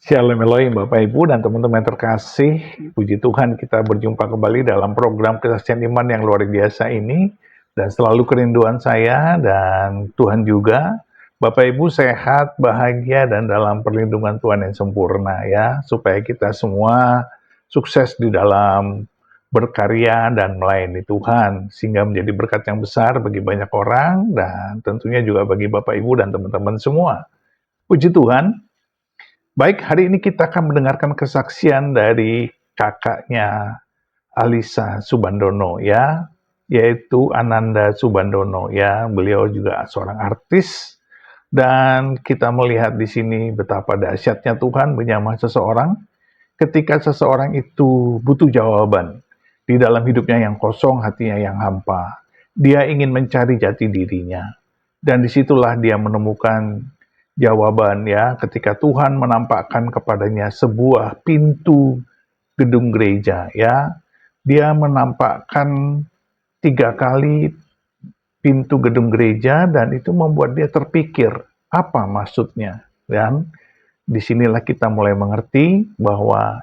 Shalom Elohim, Bapak Ibu dan teman-teman terkasih. Puji Tuhan kita berjumpa kembali dalam program Kesaksian Iman yang luar biasa ini. Dan selalu kerinduan saya dan Tuhan juga. Bapak Ibu sehat, bahagia, dan dalam perlindungan Tuhan yang sempurna ya. Supaya kita semua sukses di dalam berkarya dan melayani Tuhan. Sehingga menjadi berkat yang besar bagi banyak orang dan tentunya juga bagi Bapak Ibu dan teman-teman semua. Puji Tuhan. Baik, hari ini kita akan mendengarkan kesaksian dari kakaknya Alisa Subandono ya, yaitu Ananda Subandono ya. Beliau juga seorang artis dan kita melihat di sini betapa dahsyatnya Tuhan menyamar seseorang ketika seseorang itu butuh jawaban di dalam hidupnya yang kosong, hatinya yang hampa. Dia ingin mencari jati dirinya dan disitulah dia menemukan jawaban ya, ketika Tuhan menampakkan kepadanya sebuah pintu gedung gereja ya. Dia menampakkan 3 kali pintu gedung gereja dan itu membuat dia terpikir apa maksudnya. Dan disinilah kita mulai mengerti bahwa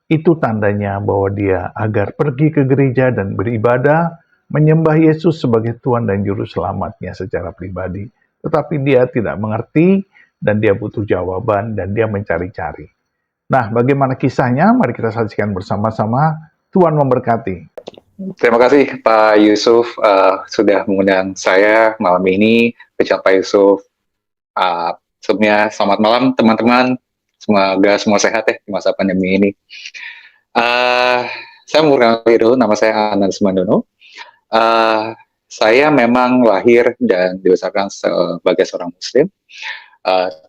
itu tandanya bahwa dia agar pergi ke gereja dan beribadah, menyembah Yesus sebagai Tuhan dan Juru Selamatnya secara pribadi. Tetapi dia tidak mengerti dan dia butuh jawaban dan dia mencari-cari. Nah, bagaimana kisahnya? Mari kita saksikan bersama-sama. Tuhan memberkati. Terima kasih Pak Yusuf sudah mengundang saya malam ini. Pak Yusuf, sebelumnya selamat malam teman-teman. Semoga semua sehat ya di masa pandemi ini. Saya memperkenalkan dulu, nama saya Ananda Subandono. Saya memang lahir dan dibesarkan sebagai seorang Muslim.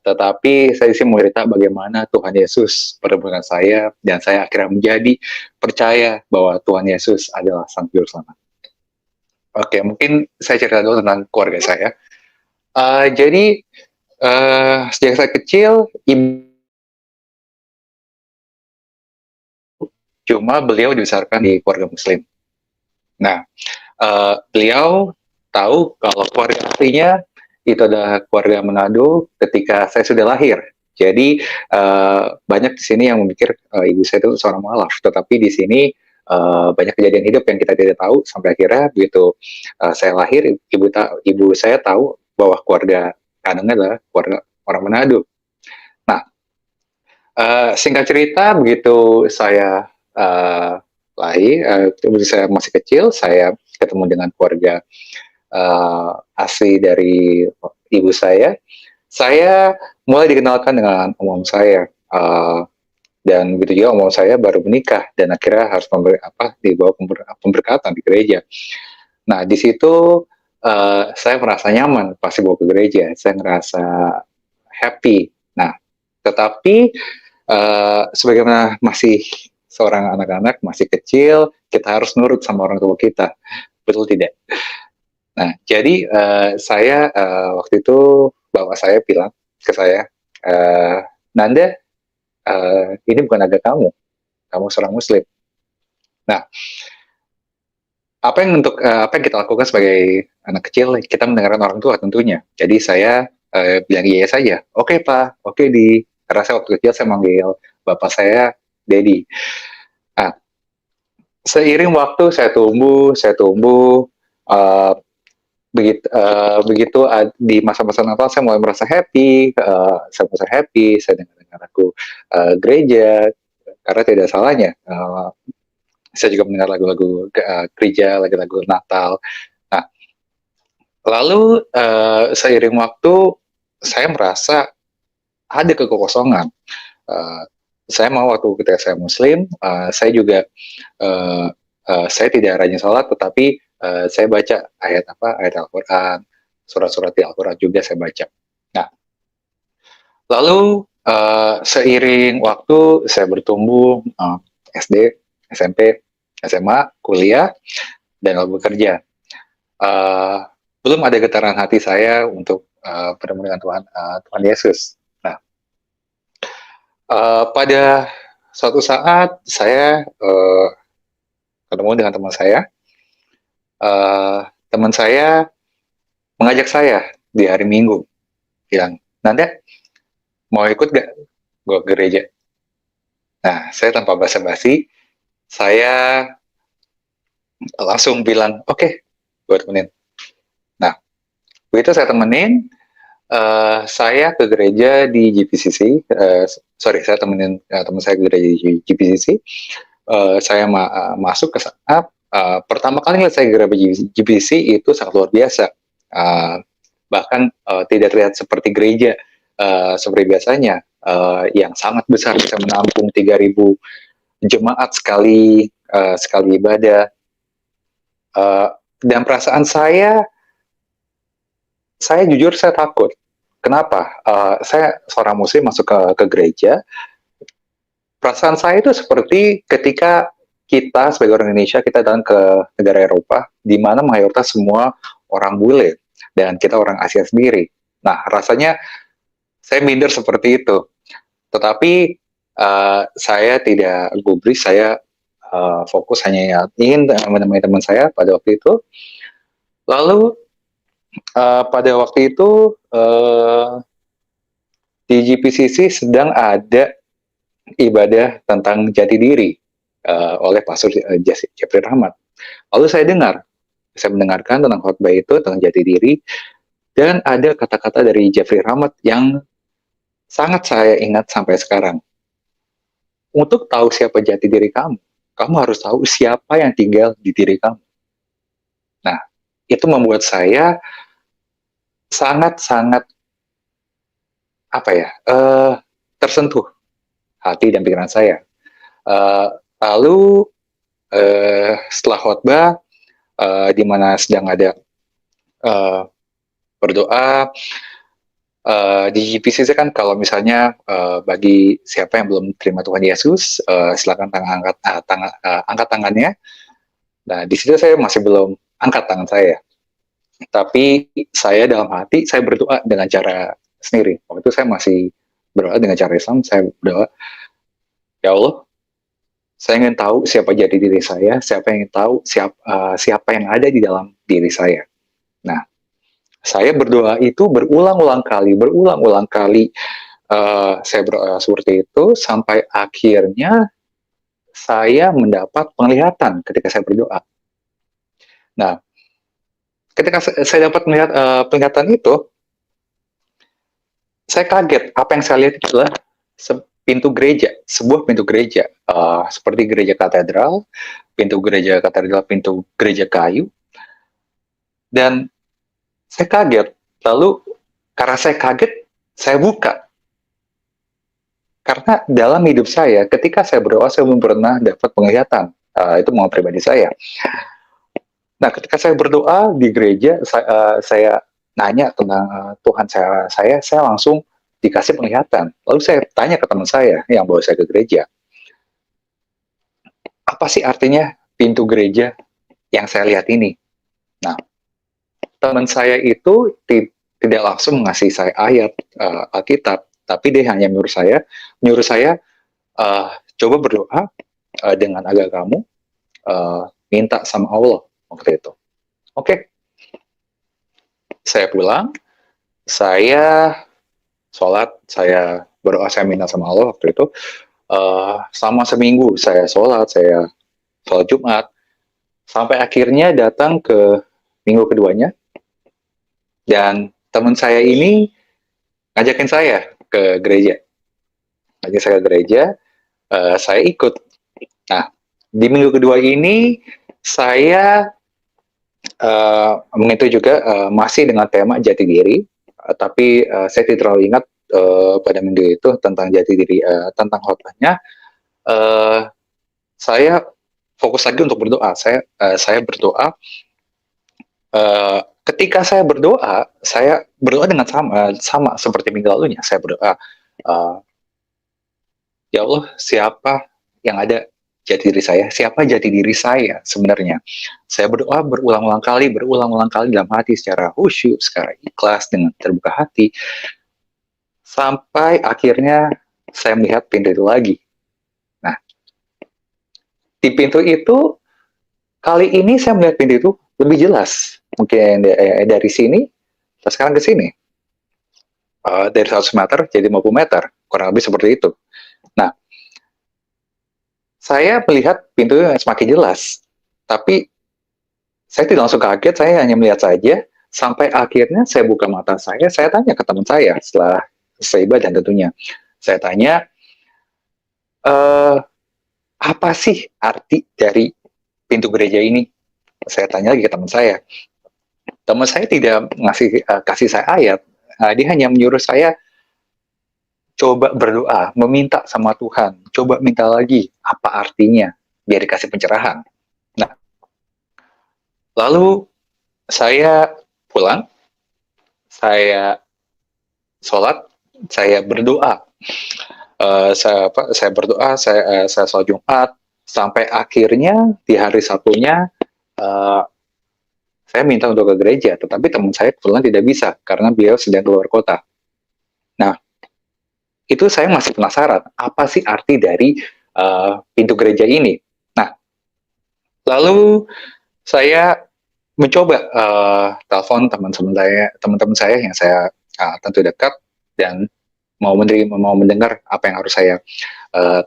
Tetapi saya sih mau cerita bagaimana Tuhan Yesus pertemukan saya dan saya akhirnya menjadi percaya bahwa Tuhan Yesus adalah Sang Juru Selamat. Oke, mungkin saya cerita dulu tentang keluarga saya. Jadi sejak saya kecil, cuma beliau dibesarkan di keluarga Muslim. Nah, beliau tahu kalau keluarga aslinya itu adalah keluarga Manado ketika saya sudah lahir. Jadi banyak di sini yang memikir ibu saya itu seorang mualaf, tetapi di sini banyak kejadian hidup yang kita tidak tahu sampai akhirnya begitu saya lahir, ibu saya tahu bahwa keluarga kandungnya adalah keluarga orang Manado. Nah, singkat cerita begitu saya lahir, saya masih kecil, saya ketemu dengan keluarga asli dari ibu saya mulai dikenalkan dengan om saya, dan begitu juga om saya baru menikah dan akhirnya harus dibawa pemberkatan di gereja. Nah di situ saya merasa nyaman pas dibawa ke gereja, saya ngerasa happy. Nah tetapi sebagaimana masih seorang anak-anak, masih kecil, kita harus nurut sama orang tua kita, betul tidak? Nah, jadi saya waktu itu bapak saya bilang ke saya, Nanda, ini bukan agama kamu seorang Muslim. Nah, apa yang kita lakukan sebagai anak kecil, kita mendengarkan orang tua tentunya. Jadi saya bilang iya saja. Oke Pak, oke Di. Karena saya waktu kecil saya manggil bapak saya Dedi. Nah, seiring waktu saya tumbuh, begitu di masa-masa Natal saya mulai merasa happy, saya dengar lagu gereja, karena tidak salahnya saya juga mendengar lagu-lagu gereja, lagu-lagu Natal. Nah, lalu seiring waktu saya merasa ada kekosongan. Saya mau waktu ketika saya Muslim, saya juga saya tidak rajin sholat, tetapi saya baca ayat Al-Quran, surat-surat di Al-Quran juga saya baca. Nah, lalu seiring waktu saya bertumbuh, SD, SMP, SMA, kuliah, dan lalu bekerja. Belum ada getaran hati saya untuk bertemu dengan Tuhan Yesus. Nah, pada suatu saat saya ketemu dengan teman saya. Teman saya mengajak saya di hari Minggu, bilang, Nanda, mau ikut gak gue ke gereja? Nah, saya tanpa basa-basi, saya langsung bilang, oke, gue temenin. Nah, begitu saya temenin, saya ke gereja di GPCC, saya temenin teman saya ke gereja di GPCC, saya masuk ke sana, pertama kali ngeliat saya ke gereja GPCC itu sangat luar biasa, bahkan tidak terlihat seperti gereja seperti biasanya, yang sangat besar, bisa menampung 3.000 jemaat sekali ibadah, dan perasaan saya jujur saya takut. Kenapa? Saya seorang muslim masuk ke gereja, perasaan saya itu seperti ketika kita sebagai orang Indonesia, kita datang ke negara Eropa, di mana mayoritas semua orang bule, dan kita orang Asia sendiri. Nah, rasanya saya minder seperti itu. Tetapi saya tidak gubris, saya fokus hanya ingin menemani teman saya pada waktu itu. Lalu pada waktu itu di GPCC sedang ada ibadah tentang jati diri oleh Pastor Jeffrey Rahmat. Lalu saya mendengarkan tentang khotbah itu tentang jati diri, dan ada kata-kata dari Jeffrey Rahmat yang sangat saya ingat sampai sekarang. Untuk tahu siapa jati diri kamu, kamu harus tahu siapa yang tinggal di diri kamu. Nah, itu membuat saya sangat-sangat tersentuh hati dan pikiran saya. Lalu setelah khotbah, di mana sedang ada berdoa, di GPCC kan kalau misalnya bagi siapa yang belum terima Tuhan Yesus, silakan angkat tangannya. Nah, di situ saya masih belum angkat tangan saya, tapi saya dalam hati saya berdoa dengan cara sendiri. Waktu itu saya masih berdoa dengan cara Islam. Saya berdoa, ya Allah, saya ingin tahu siapa jati diri saya, siapa yang ingin tahu siapa yang ada di dalam diri saya. Nah, saya berdoa itu berulang-ulang kali. Saya berdoa seperti itu sampai akhirnya saya mendapat penglihatan ketika saya berdoa. Nah, ketika saya dapat melihat penglihatan itu, saya kaget. Apa yang saya lihat adalah sebuah pintu gereja, seperti gereja katedral, pintu gereja kayu, dan saya kaget. Lalu karena saya kaget, saya buka. Karena dalam hidup saya, ketika saya berdoa, saya belum pernah dapat penglihatan. Itu mau pribadi saya. Nah, ketika saya berdoa di gereja, saya nanya tentang Tuhan saya langsung dikasih penglihatan. Lalu saya tanya ke teman saya yang bawa saya ke gereja, apa sih artinya pintu gereja yang saya lihat ini? Nah, teman saya itu tidak langsung mengasih saya ayat Alkitab, tapi dia hanya nyuruh saya coba berdoa dengan agak kamu, minta sama Allah waktu itu. Oke. Saya pulang, saya sholat, saya berdoa, saya minta sama Allah waktu itu. Selama seminggu saya sholat Jumat, sampai akhirnya datang ke minggu keduanya, dan teman saya ini ngajakin saya ke gereja. Saya ikut. Nah, di minggu kedua ini saya mengikuti juga masih dengan tema jati diri, tapi saya tidak terlalu ingat pada minggu itu tentang jati diri, tentang khotbahnya. Saya fokus lagi untuk berdoa. Saya berdoa. Ketika saya berdoa dengan sama seperti minggu lalunya. Saya berdoa, ya Allah, siapa yang ada jati diri saya? Siapa jati diri saya sebenarnya? Saya berdoa berulang-ulang kali dalam hati secara khusyuk, secara ikhlas, dengan terbuka hati. Sampai akhirnya saya melihat pintu itu lagi. Nah, di pintu itu, kali ini saya melihat pintu itu lebih jelas. Mungkin dari sini, sekarang ke sini. Dari 100 meter jadi 50 meter, kurang lebih seperti itu. Nah, saya melihat pintunya semakin jelas, tapi saya tidak langsung kaget, saya hanya melihat saja, sampai akhirnya saya buka mata saya tanya ke teman saya setelah selesai ibadah tentunya. Saya tanya, eh, apa sih arti dari pintu gereja ini? Saya tanya lagi ke teman saya. Teman saya tidak kasih saya ayat, dia hanya menyuruh saya coba berdoa, meminta sama Tuhan, coba minta lagi apa artinya, biar dikasih pencerahan. Nah, lalu saya pulang, saya sholat, saya berdoa. Saya berdoa, saya sholat Jumat, sampai akhirnya di hari Sabtunya uh, saya minta untuk ke gereja, tetapi teman saya kebetulan tidak bisa karena beliau sedang keluar kota. Nah, itu saya masih penasaran, apa sih arti dari pintu gereja ini? Nah, lalu saya mencoba telepon teman-teman saya yang saya tentu dekat dan mau mendengar apa yang harus saya uh,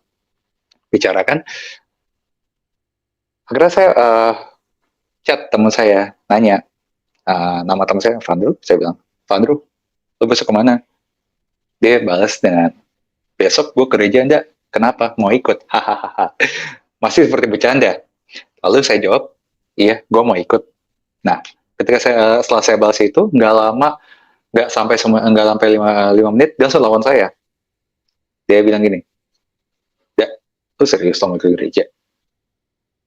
bicarakan. Akhirnya saya chat teman saya, nanya nama teman saya Vandru, saya bilang, Vandru, lu besok kemana? Dia balas dengan, besok gue ke gereja enggak? Kenapa? Mau ikut? Hahaha. Masih seperti bercanda. Lalu saya jawab, iya, gue mau ikut. Nah, ketika setelah saya balas itu, nggak lama, nggak sampai lima menit, dia langsung lawan saya. Dia bilang gini, ya, lu serius mau ke gereja?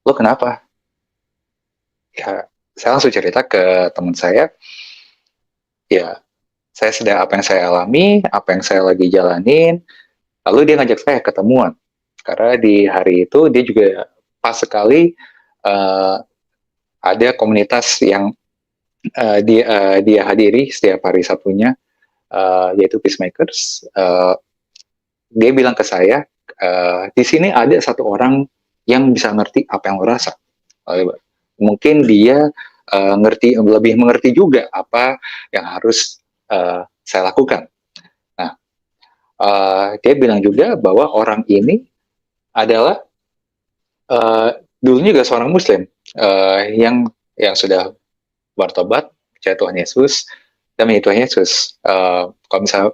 Lu kenapa? Ya, saya langsung cerita ke teman saya, ya, saya sedang apa yang saya alami, apa yang saya lagi jalanin, lalu dia ngajak saya ketemuan. Karena di hari itu dia juga pas sekali uh, ada komunitas yang dia hadiri setiap hari Sabtunya, yaitu Peacemakers. Dia bilang ke saya, di sini ada satu orang yang bisa ngerti apa yang lo rasa. Mungkin dia lebih mengerti juga apa yang harus saya lakukan. Nah, dia bilang juga bahwa orang ini adalah dulunya juga seorang Muslim yang sudah bertobat percaya Tuhan Yesus dan menjadi Tuhan Yesus. Kalau misalnya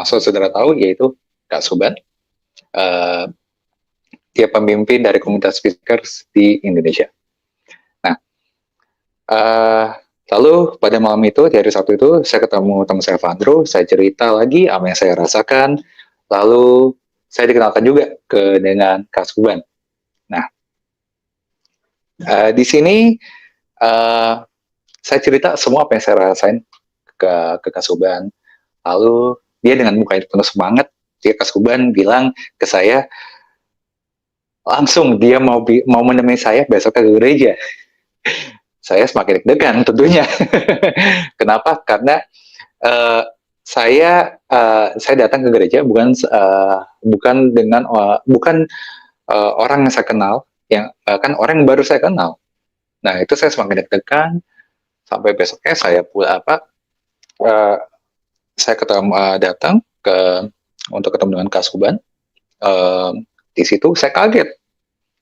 saudara tahu, yaitu Kak Suban, uh, dia pemimpin dari komunitas speakers di Indonesia. Nah, lalu pada malam itu, di hari Sabtu itu, saya ketemu teman saya Vandro, saya cerita lagi apa yang saya rasakan, lalu saya dikenalkan juga dengan Kak Suban. Nah, di sini saya cerita semua apa yang saya rasain ke Kak Suban. Lalu dia dengan muka itu penuh semangat, dia Kak Suban bilang ke saya, langsung dia mau menemani saya besok ke gereja. Saya semakin deg-degan tentunya. Kenapa? Karena uh, saya datang ke gereja bukan orang yang saya kenal, yang kan orang yang baru saya kenal. Nah, itu saya semakin deg-degan sampai besoknya saya datang untuk ketemu dengan Kasuban. Di situ saya kaget,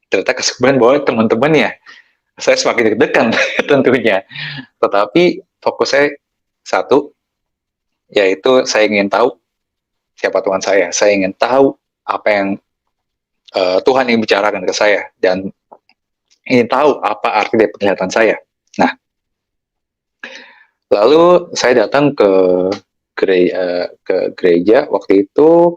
ternyata Kasuban bawa teman-temannya. Saya semakin deg-degan tentunya. Tetapi fokus saya satu, yaitu saya ingin tahu siapa Tuhan saya. Saya ingin tahu apa yang Tuhan ingin bicarakan ke saya, dan ingin tahu apa arti dari penglihatan saya. Nah, lalu saya datang ke gereja. Waktu itu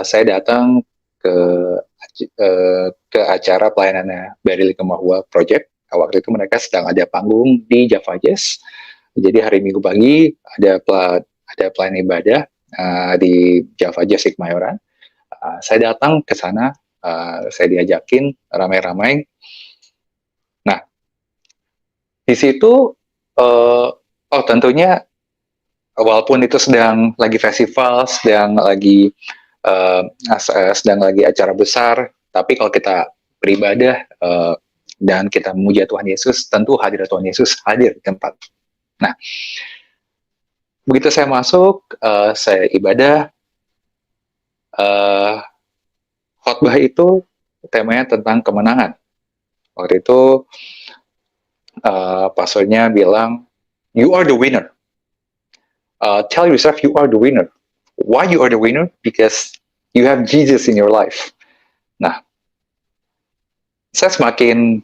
saya datang ke acara pelayanannya Barili Kemahua Project. Waktu itu mereka sedang ada panggung di Java Jazz. Jadi hari Minggu pagi ada pelayanan ibadah di Java Jazz Kemayoran. Saya datang ke sana, saya diajakin ramai-ramai. Nah, di situ tentunya walaupun itu sedang lagi festival, sedang lagi acara besar, tapi kalau kita beribadah dan kita memuja Tuhan Yesus, tentu hadirat Tuhan Yesus hadir di tempat. Nah, begitu saya masuk, saya ibadah, khotbah itu temanya tentang kemenangan. Waktu itu pastornya bilang, you are the winner. Tell yourself you are the winner. Why you are the winner? Because you have Jesus in your life. Nah, saya semakin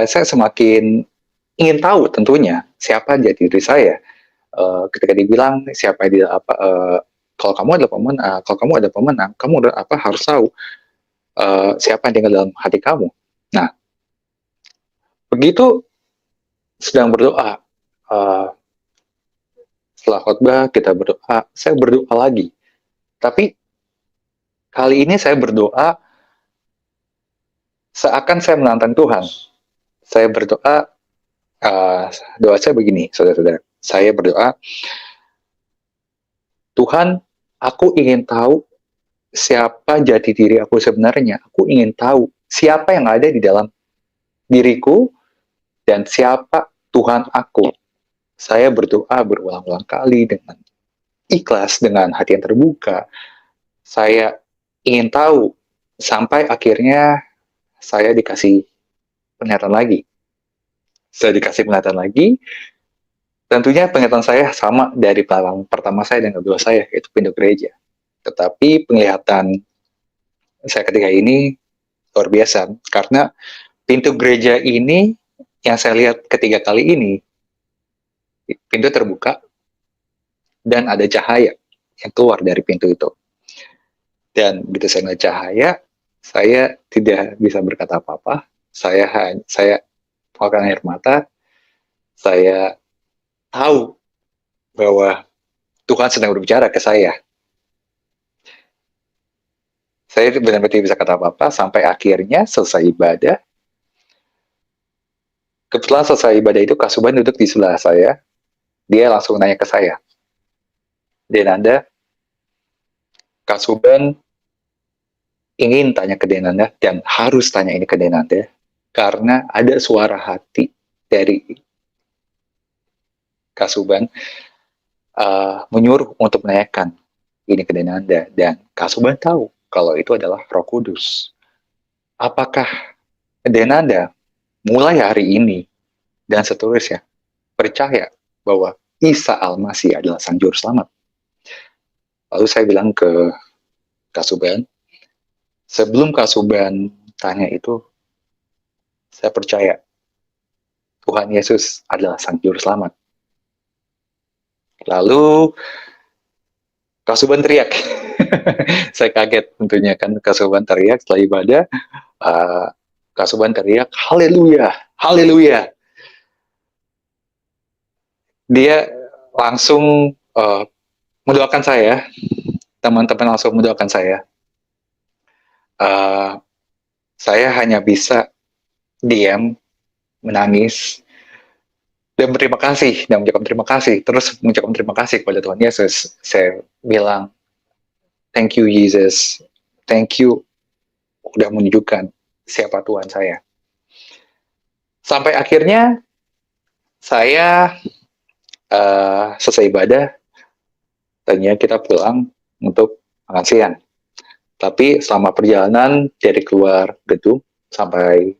saya semakin ingin tahu tentunya siapa jati diri saya. Ketika dibilang siapa dia apa, kalau kamu adalah pemenang, kalau kamu ada pemenang, kamu harus tahu siapa yang tinggal dalam hati kamu. Nah, begitu sedang berdoa, setelah khotbah kita berdoa, saya berdoa lagi. Tapi kali ini saya berdoa seakan saya menantang Tuhan. Saya berdoa, doa saya begini, saudara-saudara. Saya berdoa, Tuhan, aku ingin tahu siapa jati diri aku sebenarnya. Aku ingin tahu siapa yang ada di dalam diriku dan siapa Tuhan aku. Saya berdoa berulang-ulang kali dengan ikhlas, dengan hati yang terbuka. Saya ingin tahu sampai akhirnya saya dikasih penglihatan lagi. Saya dikasih penglihatan lagi. Tentunya penglihatan saya sama dari pengalaman pertama saya dan kedua saya, yaitu pintu gereja. Tetapi penglihatan saya ketika ini luar biasa, karena pintu gereja ini yang saya lihat ketiga kali ini, pintu terbuka dan ada cahaya yang keluar dari pintu itu. Dan begitu saya melihat cahaya, saya tidak bisa berkata apa-apa. Saya mengeluarkan air mata. Saya tahu bahwa Tuhan sedang berbicara ke saya. Saya benar-benar tidak bisa kata apa-apa sampai akhirnya selesai ibadah. Kebetulan selesai ibadah itu Kak Suban duduk di sebelah saya. Dia langsung nanya ke saya, Denanda, Kak Suban ingin tanya ke Denanda dan harus tanya ini ke Denanda karena ada suara hati dari Kak Suban menyuruh untuk menanyakan ini ke Denanda, dan Kak Suban tahu kalau itu adalah Roh Kudus. Apakah Denanda mulai hari ini dan seterusnya percaya bahwa Isa Al-Masih adalah Sang Juru Selamat? Lalu saya bilang ke Kak Suban, sebelum Kak Suban tanya itu, saya percaya Tuhan Yesus adalah Sang Juru Selamat. Lalu Kak Suban teriak. Saya kaget tentunya kan, Kak Suban teriak setelah ibadah. Kak Suban teriak, haleluya, haleluya. Dia langsung mendoakan saya, teman-teman langsung mendoakan saya. Saya hanya bisa diam, menangis, dan berterima kasih, dan mengucapkan terima kasih, terus mengucapkan terima kasih kepada Tuhan Yesus. Saya bilang, thank you Jesus, thank you udah menunjukkan siapa Tuhan saya. Sampai akhirnya saya selesai ibadah, tadinya kita pulang untuk makan siang. Tapi selama perjalanan dari keluar gedung sampai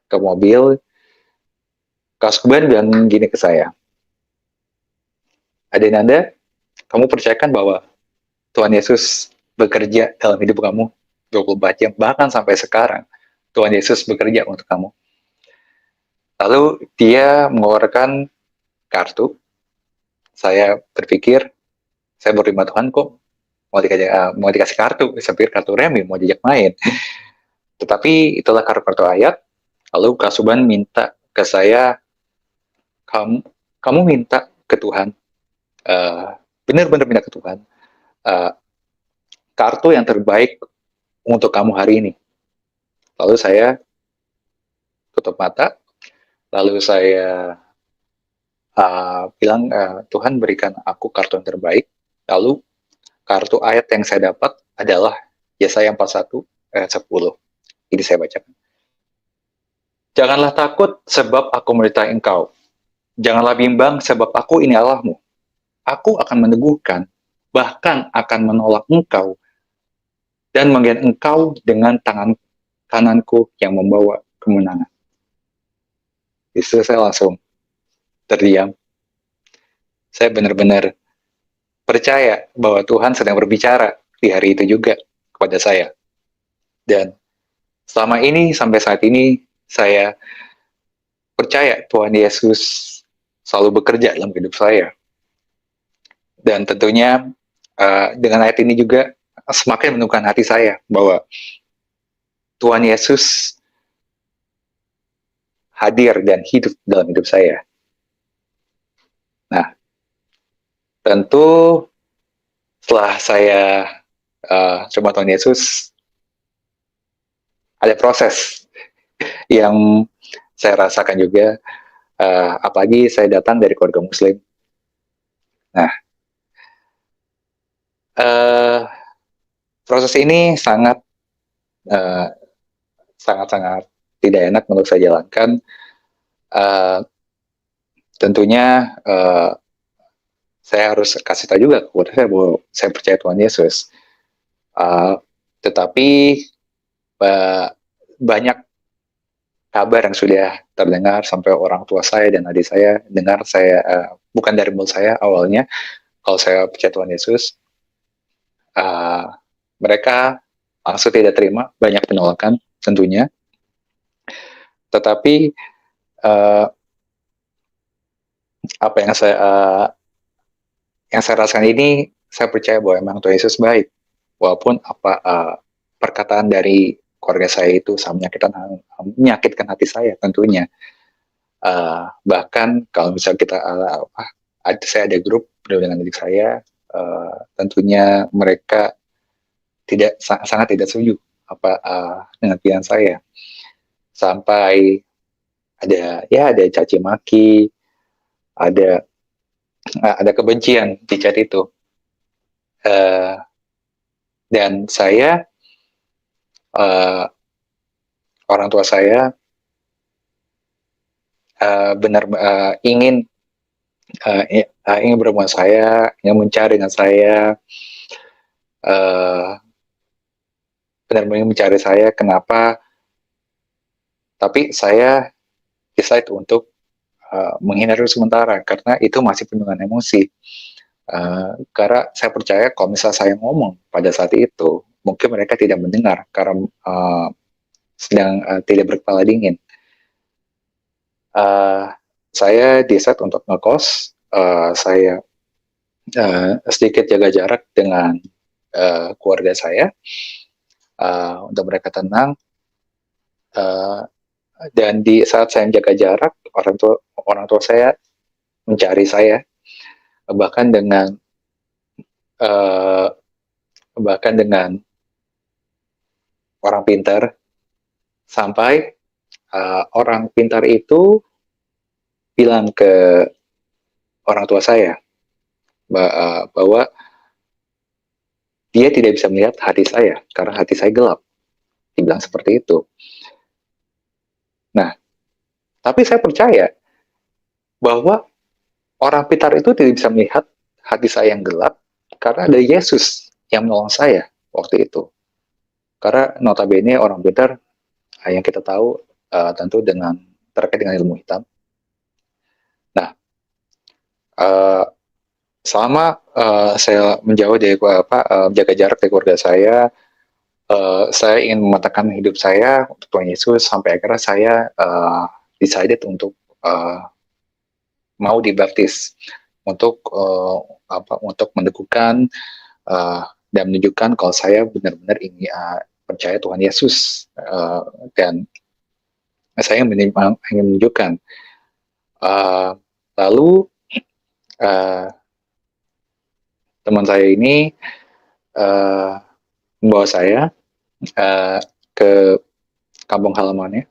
ke mobil, Kak Suban bilang gini ke saya, Adenanda, kamu percayakan bahwa Tuhan Yesus bekerja dalam hidup kamu 24 jam, bahkan sampai sekarang Tuhan Yesus bekerja untuk kamu. Lalu dia mengeluarkan kartu. Saya berpikir, saya berterima Tuhan kok mau dikasih kartu. Saya pikir kartu remi, mau diajak main. Tetapi itulah kartu-kartu ayat. Lalu Kak Suban minta ke saya, kamu minta ke Tuhan, benar-benar minta ke Tuhan, kartu yang terbaik untuk kamu hari ini. Lalu saya tutup mata, lalu saya bilang, Tuhan berikan aku kartu yang terbaik. Lalu kartu ayat yang saya dapat adalah Yesaya 41 ayat 10. Ini saya bacakan. Janganlah takut sebab aku menyertai engkau. Janganlah bimbang sebab aku ini Allahmu. Aku akan meneguhkan, bahkan akan menolak engkau dan menggendong engkau dengan tangan kananku yang membawa kemenangan. Di situ saya langsung terdiam. Saya benar-benar percaya bahwa Tuhan sedang berbicara di hari itu juga kepada saya. Dan selama ini, sampai saat ini, saya percaya Tuhan Yesus selalu bekerja dalam hidup saya. Dan tentunya dengan ayat ini juga semakin meneguhkan hati saya bahwa Tuhan Yesus hadir dan hidup dalam hidup saya. Nah, tentu setelah saya coba Tuhan Yesus, ada proses yang saya rasakan juga, apalagi saya datang dari keluarga Muslim. Nah, proses ini sangat tidak enak untuk saya jalankan. Tentunya saya harus kasih tahu juga kepada saya bahwa saya percaya Tuhan Yesus. Tetapi banyak kabar yang sudah terdengar sampai orang tua saya dan adik saya dengar saya, bukan dari mulut saya awalnya, kalau saya percaya Tuhan Yesus, mereka langsung tidak terima, banyak penolakan tentunya. Tetapi apa yang saya rasakan ini, saya percaya bahwa memang Tuhan Yesus baik, walaupun apa perkataan dari keluarga saya itu sangat menyakitkan hati saya tentunya. Bahkan kalau misalnya kita saya ada grup dengan adik saya, tentunya mereka sangat tidak setuju dengan pilihan saya, sampai ada caci maki, ada kebencian di chat itu, dan saya, orang tua saya benar ingin berhubungan saya, ingin mencari dengan saya, benar-benar mencari saya. Kenapa? Tapi saya decide untuk menghindari sementara, karena itu masih penuh dengan emosi. Karena saya percaya kalau misalnya saya ngomong pada saat itu, mungkin mereka tidak mendengar karena sedang tidak berkepala dingin. Saya decide untuk ngekos. Saya sedikit jaga jarak dengan keluarga saya, untuk mereka tenang. Dan di saat saya menjaga jarak, orang tua saya mencari saya, bahkan dengan orang pintar, sampai orang pintar itu bilang ke orang tua saya bahwa dia tidak bisa melihat hati saya karena hati saya gelap. Dibilang seperti itu. Nah, tapi saya percaya bahwa orang pintar itu tidak bisa melihat hati saya yang gelap karena ada Yesus yang menolong saya waktu itu. Karena notabene orang pintar yang kita tahu tentu terkait dengan ilmu hitam. Nah, selama saya menjauh dari menjaga jarak dari keluarga saya ingin mematahkan hidup saya untuk Tuhan Yesus, sampai akhirnya saya decided untuk mau dibaptis untuk meneguhkan dan menunjukkan kalau saya benar-benar ingin percaya Tuhan Yesus, dan saya ingin menunjukkan. Lalu teman saya ini membawa saya ke kampung halamannya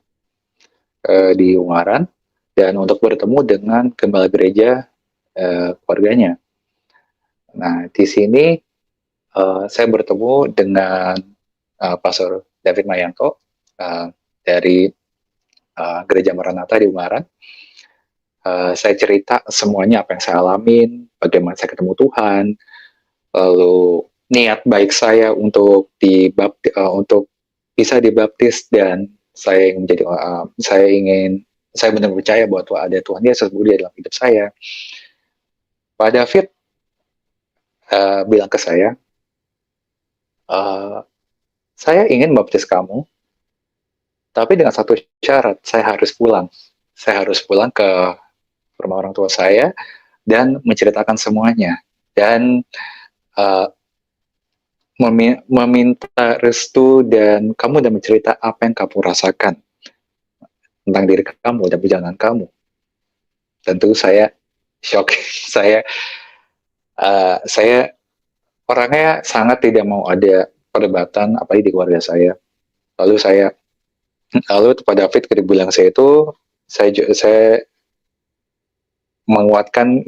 di Ungaran, dan untuk bertemu dengan gembala gereja keluarganya. Nah, di sini saya bertemu dengan Pastor David Mayanto dari Gereja Maranatha di Ungaran. Saya cerita semuanya apa yang saya alamin, bagaimana saya ketemu Tuhan, lalu niat baik saya untuk bisa dibaptis, dan saya benar percaya bahwa ada Tuhan Yesus di dalam hidup saya. Pak David bilang ke saya ingin baptis kamu, tapi dengan satu syarat, saya harus pulang ke rumah orang tua saya dan menceritakan semuanya, dan uh, meminta restu dan mencerita apa yang kamu rasakan tentang diri kamu dan perjalanan kamu. Tentu saya shock. Saya orangnya sangat tidak mau ada perdebatan apalagi di keluarga saya. Lalu pada David ketika bilang saya menguatkan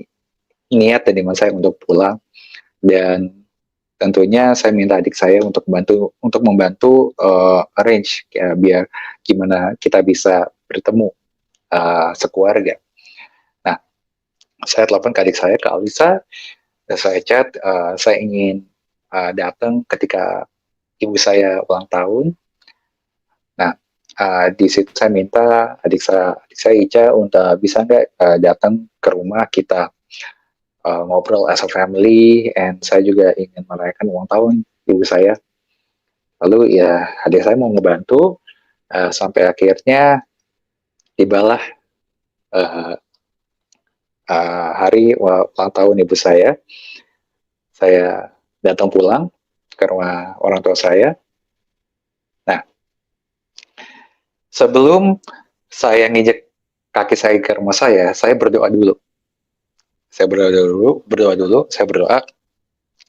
niat dan iman saya untuk pulang, dan tentunya saya minta adik saya untuk membantu arrange ya, biar gimana kita bisa bertemu sekeluarga. Nah, saya telepon ke adik saya, ke Alisa, dan saya chat, saya ingin datang ketika ibu saya ulang tahun. Nah, di situ saya minta adik saya Ica untuk bisa nggak datang ke rumah kita ngobrol as a family, and saya juga ingin merayakan ulang tahun ibu saya. Lalu ya adik saya mau ngebantu, sampai akhirnya tibalah uh, hari ulang tahun ibu saya. Saya datang pulang ke rumah orang tua saya. Nah, sebelum saya nginjek kaki saya ke rumah saya berdoa dulu. Saya berdoa,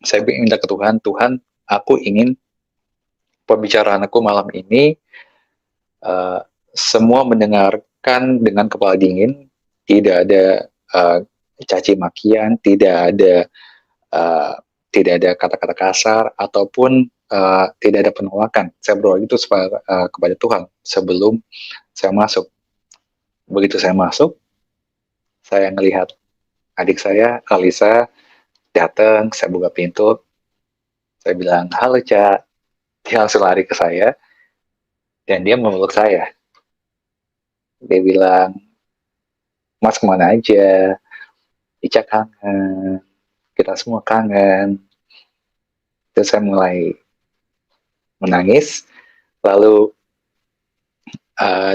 saya minta ke Tuhan, Tuhan, aku ingin pembicaraan aku malam ini semua mendengarkan dengan kepala dingin, tidak ada caci makian, uh, tidak ada kata-kata kasar ataupun tidak ada penolakan. Saya berdoa itu kepada Tuhan sebelum saya masuk. Begitu saya masuk, saya melihat adik saya, Alisa, datang. Saya buka pintu, saya bilang, halo Ca. Dia langsung lari ke saya, dan dia memeluk saya. Dia bilang, Mas kemana aja? Ica kangen, kita semua kangen. Terus saya mulai menangis. Lalu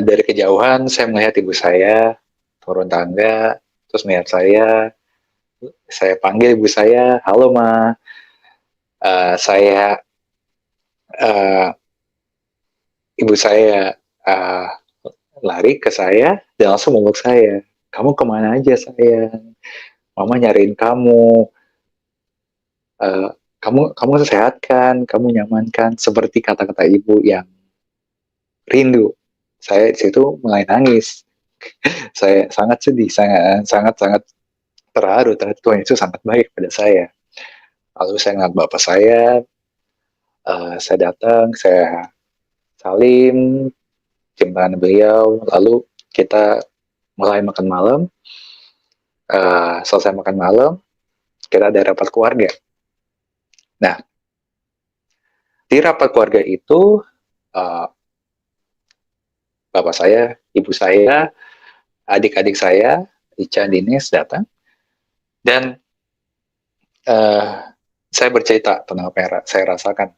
dari kejauhan saya melihat ibu saya turun tangga, terus melihat saya panggil ibu saya, halo Ma. Ibu saya lari ke saya dan langsung memeluk saya. Kamu kemana aja sayang? Mama nyariin kamu. Kamu sehat kan? Kamu nyaman kan? Seperti kata-kata ibu yang rindu. Saya di situ mulai nangis. Saya sangat sedih, sangat terharu terhadap Tuhan Yesus sangat baik pada saya. Lalu saya ngeliat bapak saya datang, saya salim, cium tangan beliau, lalu kita mulai makan malam. Selesai makan malam, kita ada rapat keluarga. Nah, di rapat keluarga itu, bapak saya, ibu saya, adik-adik saya, Ica, Dinis datang, dan saya bercerita tentang apa yang saya rasakan,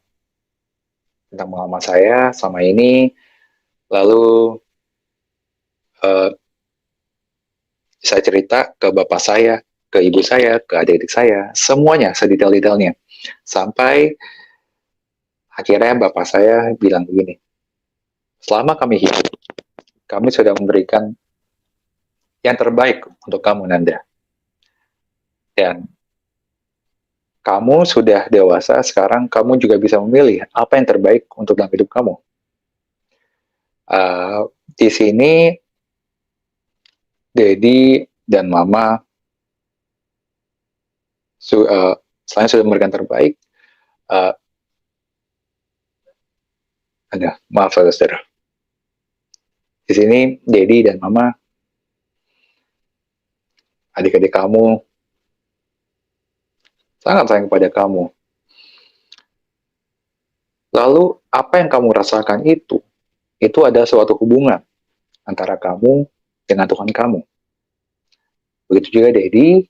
tentang pengalaman saya selama ini. Lalu saya cerita ke bapak saya, ke ibu saya, ke adik-adik saya, semuanya sedetail-detailnya. Sampai akhirnya bapak saya bilang begini, selama kami hidup, kami sudah memberikan yang terbaik untuk kamu, Nanda. Dan kamu sudah dewasa, sekarang kamu juga bisa memilih apa yang terbaik untuk dalam hidup kamu. Di sini, Dedi dan Mama selain sudah memberikan terbaik, maaf saudara. Di sini, Dedi dan Mama, adik-adik kamu, sangat sayang kepada kamu. lalu apa yang kamu rasakan itu ada suatu hubungan antara kamu dengan Tuhan kamu. Begitu juga Dedi,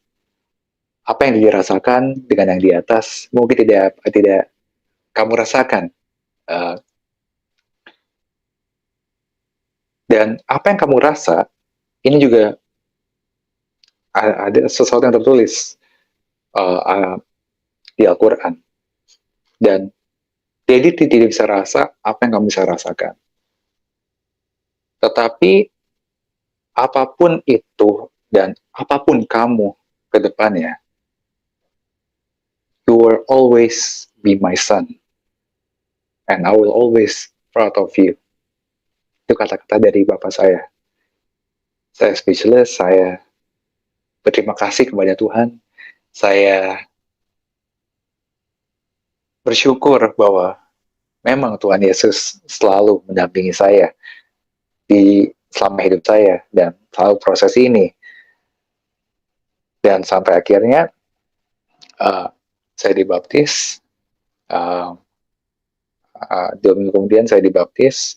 apa yang dirasakan dengan yang di atas mungkin tidak kamu rasakan. Uh, dan apa yang kamu rasa, ini juga ada sesuatu yang tertulis di Al-Quran. Dan Dedi tidak bisa rasa apa yang kamu bisa rasakan. Tetapi apapun itu dan apapun kamu ke depannya, you will always be my son. And I will always proud of you. Itu kata-kata dari Bapak saya. Saya speechless, saya berterima kasih kepada Tuhan. Saya bersyukur bahwa memang Tuhan Yesus selalu mendampingi saya selama hidup saya dan selalu proses ini. Dan sampai akhirnya saya dibaptis. 2 minggu kemudian saya dibaptis.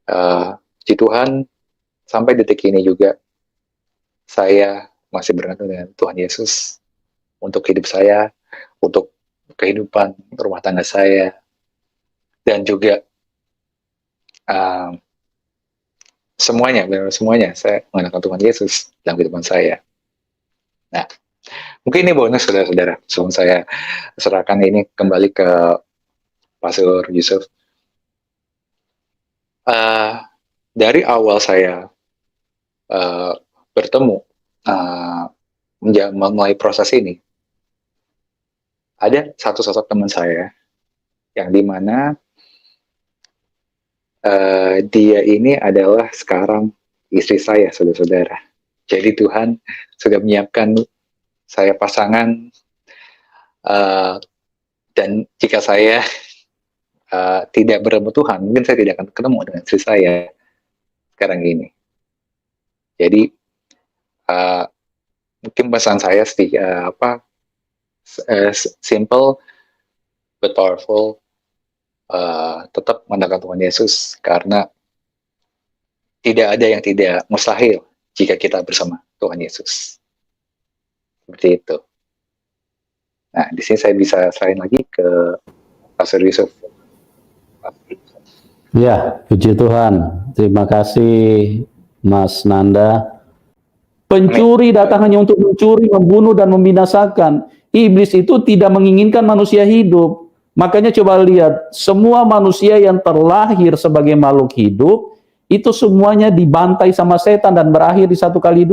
Puji Tuhan, sampai detik ini juga saya masih bergantung dengan Tuhan Yesus untuk hidup saya, untuk kehidupan rumah tangga saya, dan juga semuanya saya mengandalkan Tuhan Yesus dalam kehidupan saya. Nah, mungkin ini bonus saudara-saudara sebelum saya serahkan ini kembali ke Pastor Yusuf. Dari awal saya bertemu mulai proses ini, ada satu sosok teman saya yang dimana dia ini adalah sekarang istri saya, saudara-saudara. Jadi Tuhan sudah menyiapkan saya pasangan, dan jika saya tidak bertemu Tuhan, mungkin saya tidak akan ketemu dengan istri saya sekarang ini. Jadi mungkin pesan saya simple but powerful. Tetap mengandalkan Tuhan Yesus, karena tidak ada yang tidak mustahil jika kita bersama Tuhan Yesus. Seperti itu. Nah, di sini saya bisa serahin lagi ke Pastor Yusuf. Ya, puji Tuhan. Terima kasih Mas Nanda. Pencuri datang hanya untuk mencuri, membunuh, dan membinasakan. Iblis itu tidak menginginkan manusia hidup. Makanya coba lihat, semua manusia yang terlahir sebagai makhluk hidup, itu semuanya dibantai sama setan dan berakhir di 1x2,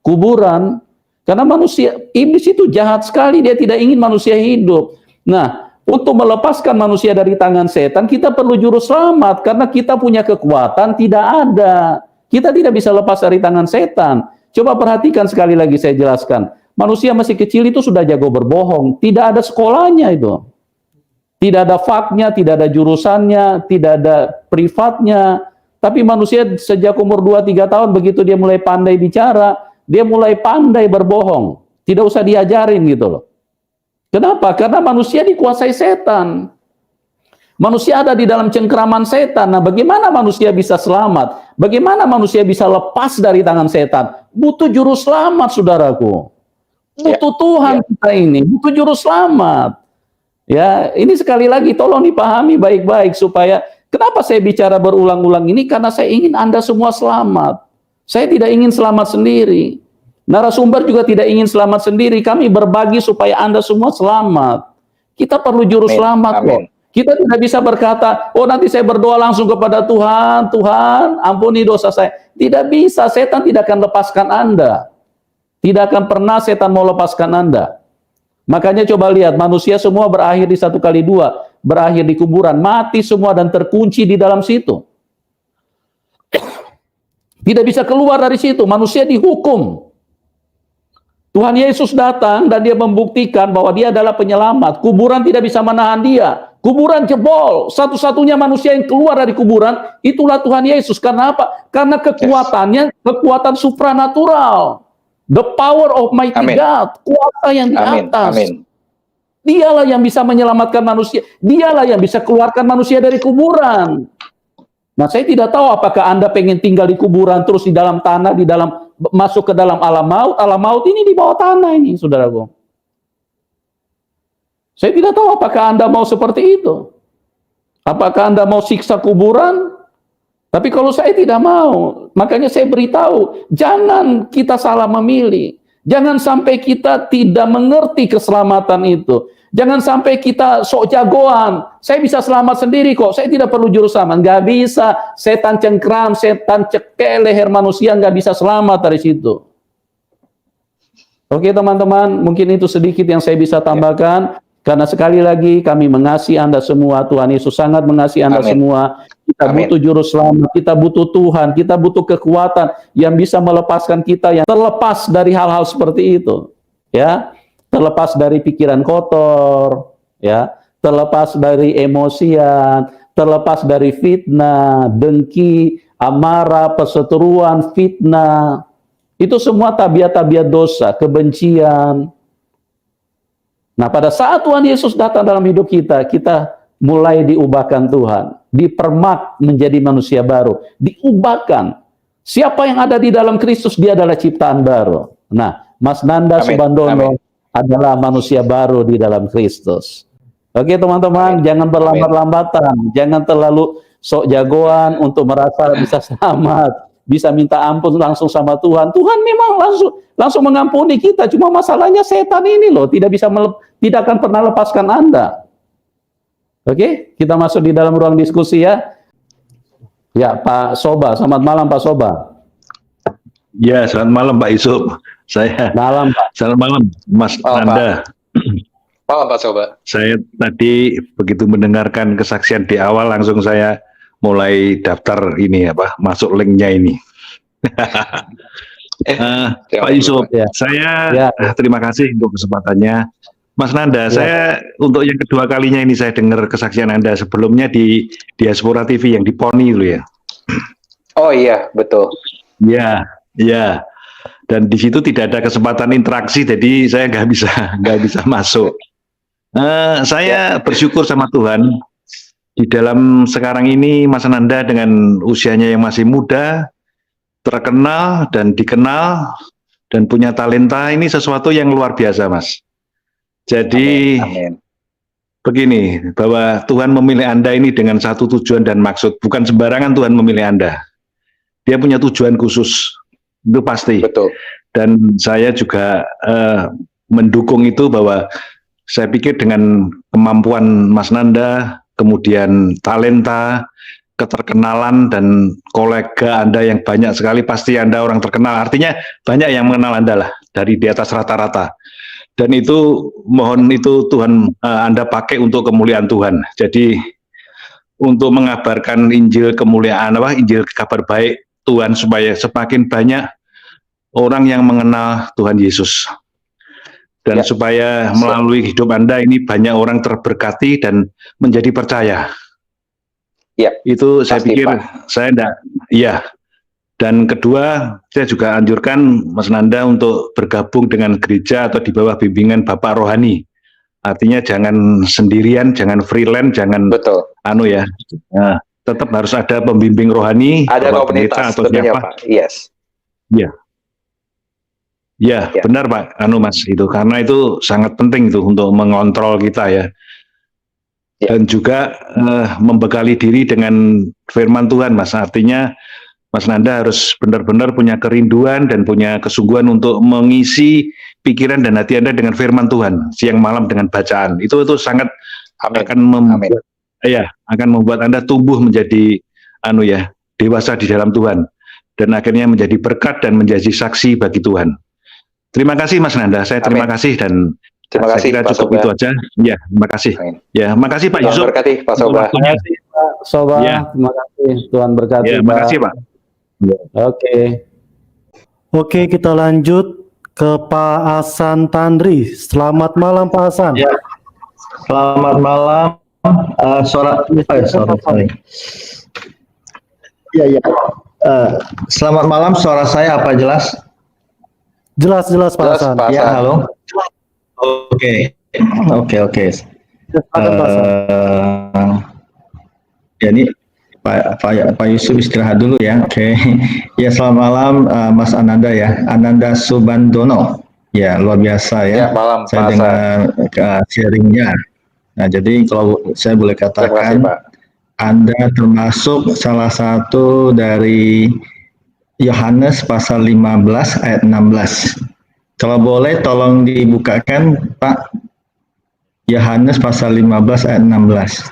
kuburan. Karena iblis itu jahat sekali, dia tidak ingin manusia hidup. Nah, untuk melepaskan manusia dari tangan setan, kita perlu juru selamat, karena kita punya kekuatan tidak ada. Kita tidak bisa lepas dari tangan setan. Coba perhatikan sekali lagi saya jelaskan. Manusia masih kecil itu sudah jago berbohong, tidak ada sekolahnya itu. Tidak ada faknya, tidak ada jurusannya, tidak ada privatnya. Tapi manusia sejak umur 2-3 tahun, begitu dia mulai pandai bicara, dia mulai pandai berbohong. Tidak usah diajarin gitu loh. Kenapa? Karena manusia dikuasai setan. Manusia ada di dalam cengkraman setan. Nah, bagaimana manusia bisa selamat? Bagaimana manusia bisa lepas dari tangan setan? Butuh juru selamat, saudaraku. Butuh Tuhan kita ini, butuh juru selamat. Ya, ini sekali lagi tolong dipahami baik-baik supaya kenapa saya bicara berulang-ulang ini, karena saya ingin Anda semua selamat. Saya tidak ingin selamat sendiri. Narasumber juga tidak ingin selamat sendiri. Kami berbagi supaya Anda semua selamat. Kita perlu juru selamat kok. Kita tidak bisa berkata, oh nanti saya berdoa langsung kepada Tuhan, Tuhan ampuni dosa saya. Tidak bisa, setan tidak akan lepaskan Anda. Tidak akan pernah setan mau lepaskan Anda. Makanya coba lihat, manusia semua berakhir di 1x2, berakhir di kuburan, mati semua dan terkunci di dalam situ. Tidak bisa keluar dari situ, manusia dihukum. Tuhan Yesus datang dan dia membuktikan bahwa dia adalah penyelamat. Kuburan tidak bisa menahan dia. Kuburan jebol. Satu-satunya manusia yang keluar dari kuburan, itulah Tuhan Yesus. Karena apa? Karena kekuatannya, kekuatan supranatural. The power of mighty God, kuasa yang di atas. Dialah yang bisa menyelamatkan manusia. Dialah yang bisa keluarkan manusia dari kuburan. Nah, saya tidak tahu apakah Anda pengen tinggal di kuburan terus di dalam tanah, di dalam masuk ke dalam alam maut. Alam maut ini di bawah tanah ini, saudaraku. Saya tidak tahu apakah Anda mau seperti itu. Apakah Anda mau siksa kuburan? Tapi kalau saya tidak mau, makanya saya beritahu, jangan kita salah memilih. Jangan sampai kita tidak mengerti keselamatan itu. Jangan sampai kita sok jagoan. Saya bisa selamat sendiri kok. Saya tidak perlu juru selamat. Nggak bisa. Setan cengkram, setan cekek leher manusia nggak bisa selamat dari situ. Oke teman-teman, mungkin itu sedikit yang saya bisa tambahkan. Karena sekali lagi kami mengasihi Anda semua. Tuhan Yesus sangat mengasihi Anda semua. Kita butuh juru selamat, kita butuh Tuhan, kita butuh kekuatan yang bisa melepaskan kita yang terlepas dari hal-hal seperti itu. Ya. Terlepas dari pikiran kotor, ya, terlepas dari emosian, terlepas dari fitnah, dengki, amarah, perseteruan, fitnah. Itu semua tabiat-tabiat dosa, kebencian. Nah, pada saat Tuhan Yesus datang dalam hidup kita, kita mulai diubahkan Tuhan, dipermak menjadi manusia baru, diubahkan. Siapa yang ada di dalam Kristus, dia adalah ciptaan baru. Nah, Mas Nanda Subandono adalah manusia baru di dalam Kristus. Oke teman-teman, jangan berlambat-lambatan, jangan terlalu sok jagoan untuk merasa bisa selamat, bisa minta ampun langsung sama Tuhan. Tuhan memang langsung mengampuni kita, cuma masalahnya setan ini loh, tidak akan pernah lepaskan Anda. Oke, kita masuk di dalam ruang diskusi ya. Ya, Pak Soba, selamat malam Pak Soba. Ya, selamat malam Pak Yusuf. Malam, Pak. Selamat malam Mas Nanda. Malam Pak Soba. Saya tadi begitu mendengarkan kesaksian di awal langsung saya mulai daftar ini masuk linknya ini. Pak Yusuf, saya terima kasih untuk kesempatannya. Mas Nanda, saya untuk yang kedua kalinya ini saya dengar kesaksian Anda, sebelumnya di Diaspora TV yang di Poni dulu ya. Oh iya, betul. Ya. Dan di situ tidak ada kesempatan interaksi, jadi saya nggak bisa masuk. Saya bersyukur sama Tuhan di dalam sekarang ini Mas Nanda dengan usianya yang masih muda, terkenal dan dikenal dan punya talenta, ini sesuatu yang luar biasa, Mas. Jadi begini, bahwa Tuhan memilih Anda ini dengan satu tujuan dan maksud, bukan sembarangan Tuhan memilih Anda. Dia punya tujuan khusus. Itu pasti. Betul. Dan saya juga mendukung itu, bahwa saya pikir dengan kemampuan Mas Nanda, kemudian talenta, keterkenalan, dan kolega Anda yang banyak sekali, pasti Anda orang terkenal. Artinya banyak yang mengenal Anda lah, dari di atas rata-rata. Dan itu mohon itu Tuhan Anda pakai untuk kemuliaan Tuhan. Jadi untuk mengabarkan Injil kemuliaan, Injil kabar baik Tuhan, supaya semakin banyak orang yang mengenal Tuhan Yesus. Dan supaya melalui hidup Anda ini banyak orang terberkati dan menjadi percaya. Itu saya pikir, Pak. Saya enggak, Dan kedua, saya juga anjurkan Mas Nanda untuk bergabung dengan gereja atau di bawah bimbingan Bapak Rohani. Artinya jangan sendirian, jangan freelance, jangan tetap harus ada pembimbing rohani, ada komunitas atau siapa. Pak. Yes. Benar Pak, Mas itu, karena itu sangat penting itu untuk mengontrol kita ya. Dan juga membekali diri dengan firman Tuhan, Mas. Artinya Mas Nanda harus benar-benar punya kerinduan dan punya kesungguhan untuk mengisi pikiran dan hati Anda dengan firman Tuhan siang malam dengan bacaan. Itu sangat akan membuat Anda tumbuh menjadi dewasa di dalam Tuhan, dan akhirnya menjadi berkat dan menjadi saksi bagi Tuhan. Terima kasih Mas Nanda, saya terima kasih, dan terima kasih Pak cukup Soba. Itu aja. Ya, terima kasih. Ya, makasih Pak Yusuf. Terima kasih Pak Soba. Terima kasih Pak Soba. Terima kasih, Tuhan berkati. Terima kasih Pak. Oke, kita lanjut ke Pak Hasan Tandri. Selamat malam Pak Hasan. Selamat malam. Selamat malam, suara saya apa jelas? Jelas Pak Hasan. Ya, halo. Oke. Oke. Silakan Pak Hasan. Ya ini Pak Yusuf istirahat dulu ya. Oke. Ya selamat malam Mas Ananda ya. Ananda Subandono. Ya luar biasa ya. Ya, malam Saya Pak Hasan. dengar sharingnya. Nah jadi kalau saya boleh Terima kasih katakan Pak. Anda termasuk salah satu dari Yohanes pasal 15 ayat 16. Kalau boleh tolong dibukakan Pak, Yohanes pasal 15 ayat 16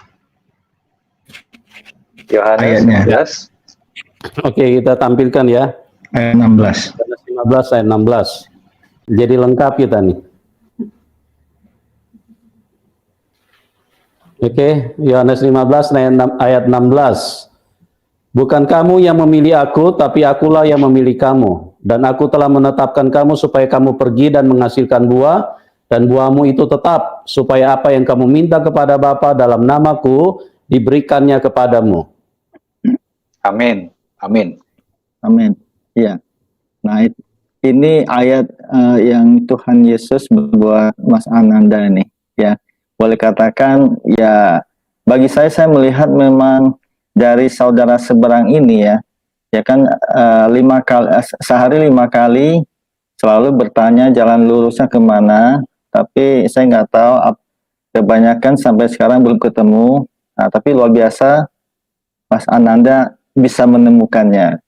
Yohanes ayatnya. 15. Oke, kita tampilkan ya. Ayat 16. Yohanes 15 ayat 16. Jadi lengkap kita nih. Oke, Yohanes 15 ayat 16. Bukan kamu yang memilih aku, tapi akulah yang memilih kamu. Dan aku telah menetapkan kamu supaya kamu pergi dan menghasilkan buah, dan buahmu itu tetap, supaya apa yang kamu minta kepada Bapa dalam namaku, diberikannya kepadamu. Amin. Amin. Amin. Iya. Nah, ini ayat yang Tuhan Yesus buat Mas Ananda ini, ya. Boleh katakan, ya, bagi saya melihat memang dari saudara seberang ini ya kan 5 kali sehari 5 kali selalu bertanya jalan lurusnya kemana, tapi saya nggak tahu kebanyakan sampai sekarang belum ketemu. Nah, tapi luar biasa Mas Ananda bisa menemukannya.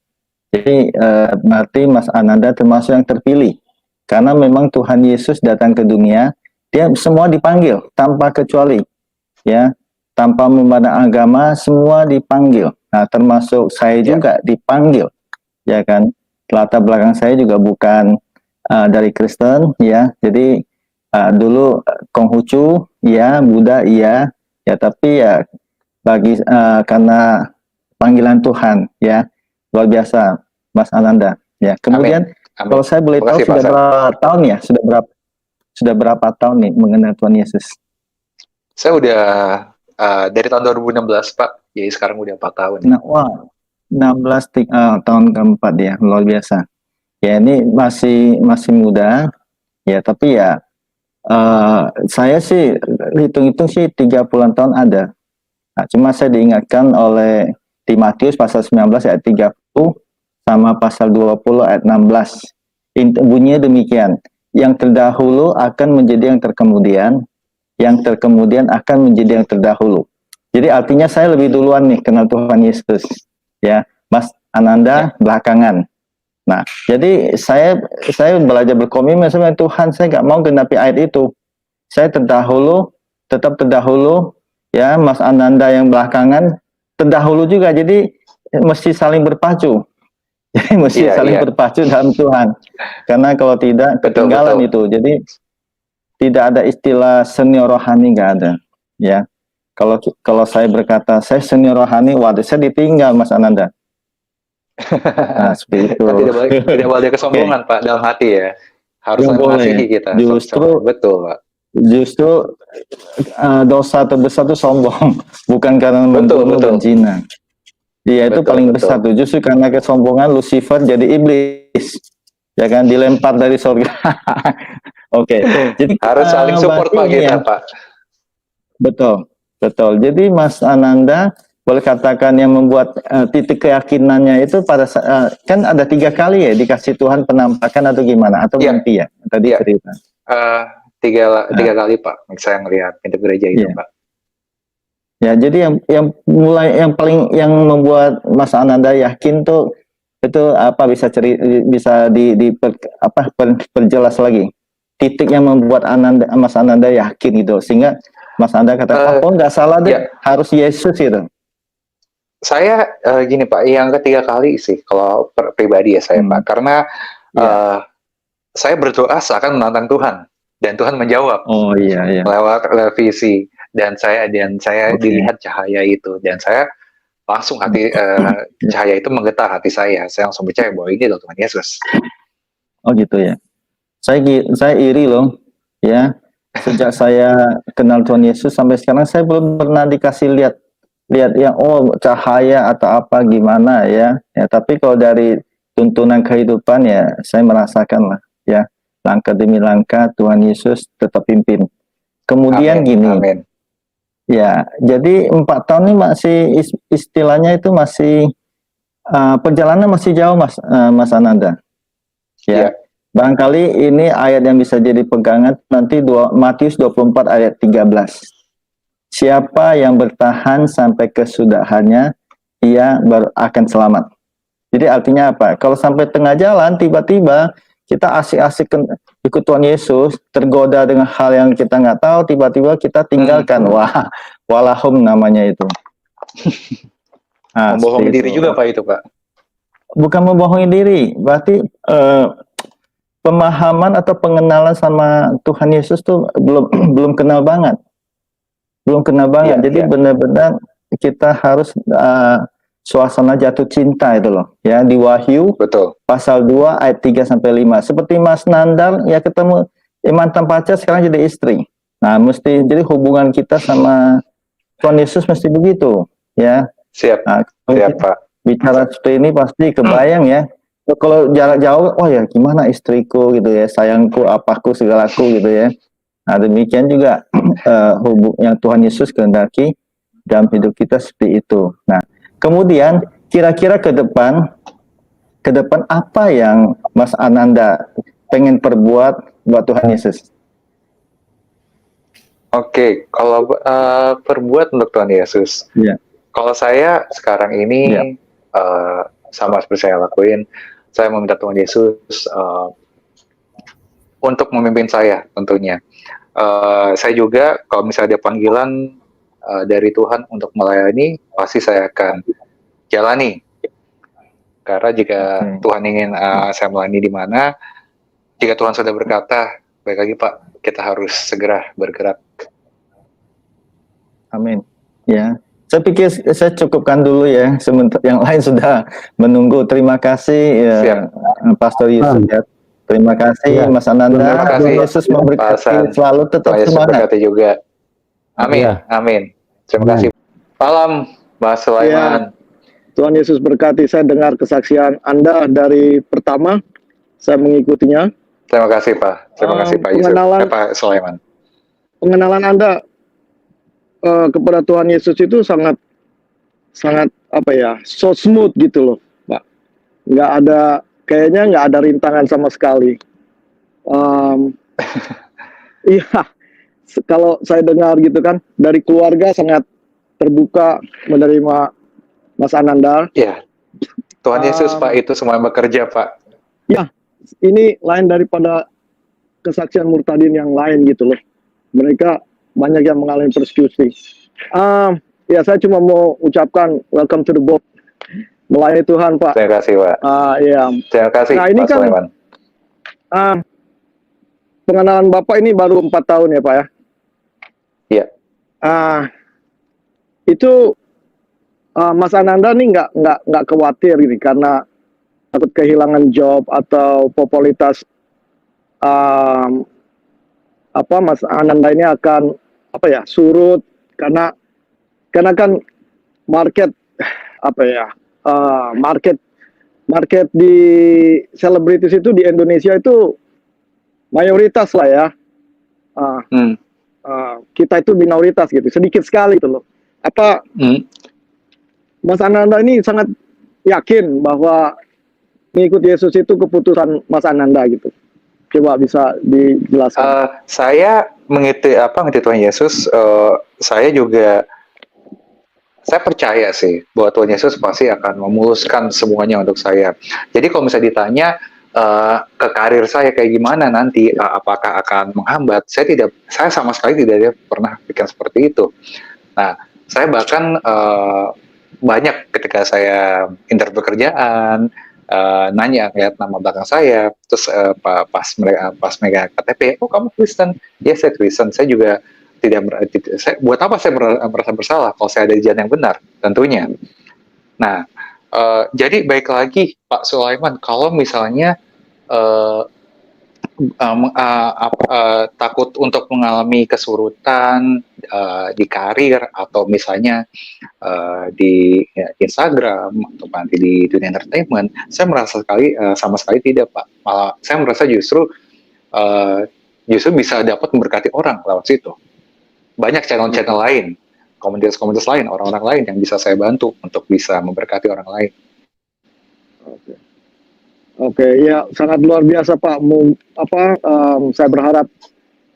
Jadi berarti Mas Ananda termasuk yang terpilih karena memang Tuhan Yesus datang ke dunia, dia semua dipanggil tanpa kecuali, ya, tanpa memandang agama, semua dipanggil. Nah, termasuk saya juga dipanggil, ya kan. Latar belakang saya juga bukan dari Kristen, ya. Jadi dulu Konghucu, ya, Buddha, iya, ya, tapi ya bagi karena panggilan Tuhan, ya, luar biasa, Mas Ananda, ya. Kemudian Amin. kalau saya boleh tahu Makasih, Pak sudah Hasan. berapa tahun ya, sudah berapa tahun nih mengenal Tuhan Yesus? Saya udah dari tahun 2016 Pak, jadi sekarang udah 4 tahun. Nah, wah, 16 tahun keempat ya, luar biasa. Ya ini masih muda, ya tapi ya saya sih hitung-hitung sih 30-an tahun ada. Nah, cuma saya diingatkan oleh di Matius pasal 19 ayat 30 sama pasal 20 ayat 16. Bunyinya demikian, yang terdahulu akan menjadi yang terkemudian akan menjadi yang terdahulu. Jadi artinya saya lebih duluan nih kenal Tuhan Yesus, ya. Mas Ananda belakangan. Nah, jadi saya belajar berkomitmen sama Tuhan, saya nggak mau genapi ayat itu. Saya tetap terdahulu, ya. Mas Ananda yang belakangan terdahulu juga, jadi mesti saling berpacu. Jadi mesti saling berpacu dalam Tuhan. Karena kalau tidak ketinggalan itu. Jadi tidak ada istilah senior rohani, nggak ada, ya. Kalau saya berkata saya senior rohani, waduh saya ditinggal Mas Ananda. Nah, seperti itu. Tidak boleh ada kesombongan Pak dalam hati ya. Harus mengasihi kita. Betul Pak. Justru dosa terbesar itu sombong, bukan karena membunuh dan zina. Iya, itu paling besar tuh. Justru karena kesombongan Lucifer jadi iblis, ya kan, dilempar dari surga. Oke. Jadi harus saling support Pak kita, Pak. Betul. Jadi Mas Ananda boleh katakan yang membuat titik keyakinannya itu pada kan ada 3 kali ya dikasih Tuhan penampakan atau gimana atau mimpi ya tadi cerita. 3 kali Pak, saya ngelihat pintu gereja itu Pak. Ya, jadi yang membuat Mas Ananda yakin tuh itu apa, bisa perjelas lagi titik yang membuat Mas Ananda yakin gitu sehingga Mas Ananda kata oh nggak salah deh, harus Yesus itu. Saya gini Pak, yang ketiga kali sih kalau pribadi ya saya Pak, karena saya berdoa seakan menantang Tuhan dan Tuhan menjawab. Oh iya. Lewat televisi dan saya dilihat cahaya itu dan saya langsung cahaya itu menggetar hati saya langsung percaya bahwa ini adalah Tuhan Yesus. Oh gitu ya. Saya iri loh ya, sejak saya kenal Tuhan Yesus sampai sekarang saya belum pernah dikasih lihat yang cahaya atau apa gimana ya, tapi kalau dari tuntunan kehidupan ya saya merasakan lah ya, langkah demi langkah Tuhan Yesus tetap pimpin. Kemudian Amin. gini, Amin. ya, jadi 4 tahun ini masih istilahnya itu masih perjalanan masih jauh, Mas Ananda. Iya. Ya, barangkali ini ayat yang bisa jadi pegangan nanti Matius 24 ayat 13. Siapa yang bertahan sampai kesudahannya, ia akan selamat. Jadi artinya apa? Kalau sampai tengah jalan tiba-tiba kita asik-asik ikut Tuhan Yesus, tergoda dengan hal yang kita nggak tahu, tiba-tiba kita tinggalkan. Wah, walahum namanya itu. Nah, Membohongi seperti diri itu. juga Pak itu Pak. Bukan membohongi diri, berarti pemahaman atau pengenalan sama Tuhan Yesus tuh belum kenal banget. Belum kenal banget. Iya, Jadi iya. benar-benar kita harus suasana jatuh cinta itu loh. Ya, di Wahyu Betul. pasal 2 ayat 3 sampai 5. Seperti Mas Nandar ya ketemu mantan pacar sekarang jadi istri. Nah, mesti jadi hubungan kita sama Tuhan Yesus mesti begitu, ya. Siap. Nah, Siap Pak. bicara seperti ini pasti kebayang ya. Kalau jarak jauh, oh ya gimana istriku gitu ya, sayangku, apaku, segalaku gitu ya. Nah, demikian juga yang Tuhan Yesus kehendaki dalam hidup kita seperti itu. Nah, kemudian kira-kira ke depan apa yang Mas Ananda pengen perbuat buat Tuhan Yesus? Oke, kalau perbuat untuk Tuhan Yesus. Iya. Kalau saya sekarang ini Iya. sama seperti saya lakuin, saya meminta Tuhan Yesus untuk memimpin saya tentunya. Saya juga kalau misalnya ada panggilan dari Tuhan untuk melayani, pasti saya akan jalani. Karena jika Tuhan ingin saya melayani di mana, jika Tuhan sudah berkata, baik lagi Pak, kita harus segera bergerak. Amin. Ya, saya pikir saya cukupkan dulu ya. Sementara yang lain sudah menunggu. Terima kasih ya, Pastor Yusuf ya. Terima kasih Mas Ananda. Terima kasih. Tuhan Yesus memberkati selalu, tetap Tuhan Yesus semangat. memberkati juga. Amin. Ya. Amin. Terima kasih. Malam, Mas Sulaiman. Tuhan Yesus berkati. Saya dengar kesaksian Anda dari pertama, saya mengikutinya. Terima kasih Pak. Terima kasih Pak Yusuf. Pak Sulaiman. Pengenalan Anda kepada Tuhan Yesus itu sangat apa ya, so smooth gitu loh, Pak. Kayaknya nggak ada rintangan sama sekali. Iya, kalau saya dengar gitu kan, dari keluarga sangat terbuka menerima Mas Ananda. Iya, Tuhan Yesus Pak, itu semua bekerja Pak. Ya, ini lain daripada kesaksian murtadin yang lain gitu loh. Mereka banyak yang mengalami persekusi. Ya, saya cuma mau ucapkan welcome to the boat. Melayani Tuhan Pak. Terima kasih Pak. Iya. Terima kasih Nah, ini Pak kan, Sulaiman. Pengenalan Bapak ini baru 4 tahun ya Pak ya? Iya. Itu Mas Ananda nih nggak khawatir gitu karena takut kehilangan job atau popularitas Mas Ananda ini akan surut karena kan market market di selebritis itu di Indonesia itu mayoritas lah ya. Kita itu minoritas gitu, sedikit sekali gitu loh. Mas Ananda ini sangat yakin bahwa mengikuti Yesus itu keputusan Mas Ananda gitu. Coba bisa dijelaskan. Saya mengikuti Tuhan Yesus. Saya percaya sih bahwa Tuhan Yesus pasti akan memuluskan semuanya untuk saya. Jadi kalau misalnya ditanya ke karir saya kayak gimana nanti, apakah akan menghambat? Saya sama sekali tidak pernah pikir seperti itu. Nah, saya bahkan banyak ketika saya interview pekerjaan, nanya lihat nama belakang saya, terus pas mereka KTP, oh kamu Kristen? Ya saya Kristen. Saya juga buat apa saya merasa bersalah kalau saya ada di jalan yang benar, tentunya. Nah, jadi baik lagi Pak Sulaiman, kalau misalnya takut untuk mengalami kesurutan di karir atau misalnya di Instagram atau nanti di dunia entertainment, saya merasa sama sekali tidak Pak. Malah saya merasa justru bisa dapat memberkati orang lewat situ. banyak channel-channel lain, komunitas-komunitas lain, orang-orang lain yang bisa saya bantu untuk bisa memberkati orang lain. Oke. Oke, ya sangat luar biasa Pak. Saya berharap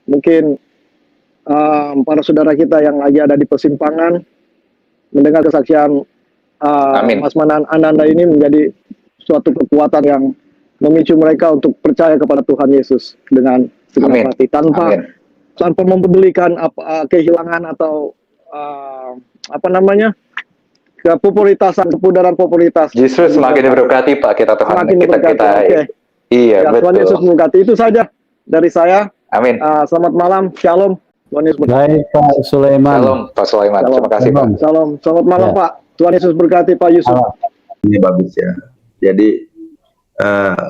mungkin para saudara kita yang lagi ada di persimpangan mendengar kesaksian Amin. Mas Ananda ini menjadi suatu kekuatan yang memicu mereka untuk percaya kepada Tuhan Yesus dengan segenap hati tanpa mempedulikan kehilangan atau kepudaran popularitas. Justru semakin diberkati Pak kita Tuhan. Semakin diberkati. Oke. Iya, Ya, Tuhan Yesus betul. memberkati. Itu saja dari saya. Amin. Selamat malam. Shalom. Tuhan Yesus berkati. Baik Pak Sulaiman. Shalom Pak Sulaiman. Shalom. Terima kasih Pak. Shalom. Selamat malam Ya. Pak. Tuhan Yesus berkati Pak Yusuf. Ini bagus ya. Jadi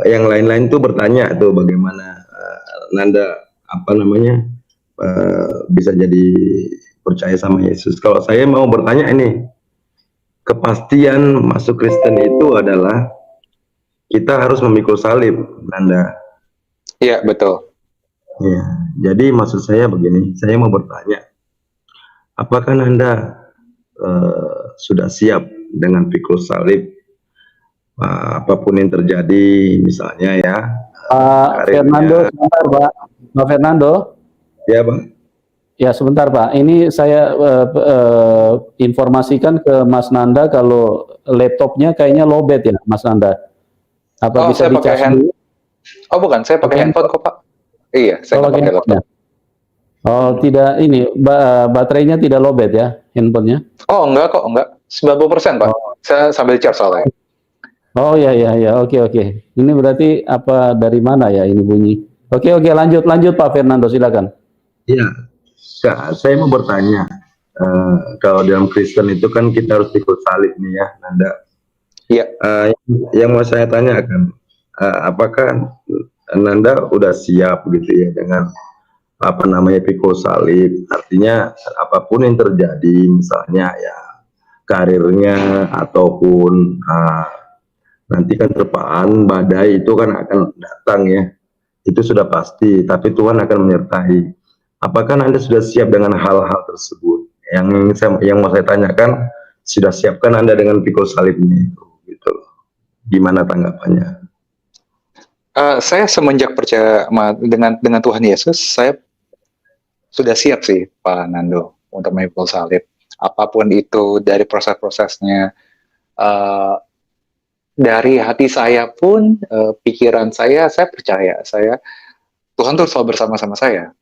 yang lain-lain tuh bertanya tuh bagaimana Nanda bisa jadi percaya sama Yesus. Kalau saya mau bertanya ini, kepastian masuk Kristen itu adalah kita harus memikul salib, Nanda. Iya, betul. Ya, jadi maksud saya begini, saya mau bertanya, apakah Nanda sudah siap dengan pikul salib? Apapun yang terjadi, misalnya ya. Pak Fernando, sebentar Pak. Pak Fernando. Ya Pak. Ya sebentar Pak. Ini saya informasikan ke Mas Nanda kalau laptopnya kayaknya lowbat ya, Mas Nanda. Apa bisa saya pakai dicas dulu? Oh bukan, saya pakai handphone kok Pak. Iya, saya pakai pakai laptop. handphone. Oh tidak, ini baterainya tidak lowbat ya handphonenya? Oh enggak kok, enggak. 90% Pak. Saya sambil charge soalnya. Oh ya, oke. Ini berarti apa dari mana ya ini bunyi? Oke, lanjut Pak Fernando, silakan. Iya, saya mau bertanya, kalau dalam Kristen itu kan kita harus ikut salib nih ya, Nanda. Iya. Yang mau saya tanyakan, apakah Nanda udah siap gitu ya dengan pikul salib? Artinya apapun yang terjadi, misalnya ya karirnya ataupun nanti kan terpaan badai itu kan akan datang ya, itu sudah pasti, tapi Tuhan akan menyertai. Apakah Anda sudah siap dengan hal-hal tersebut? Yang mau saya tanyakan, sudah siapkan Anda dengan pikul salibnya itu gitu. Gimana tanggapannya? Saya semenjak percaya dengan Tuhan Yesus, saya sudah siap sih Pak Nando untuk memikul salib. Apapun itu dari proses-prosesnya, dari hati saya pun, pikiran saya percaya, Tuhan tuh selalu bersama-sama saya.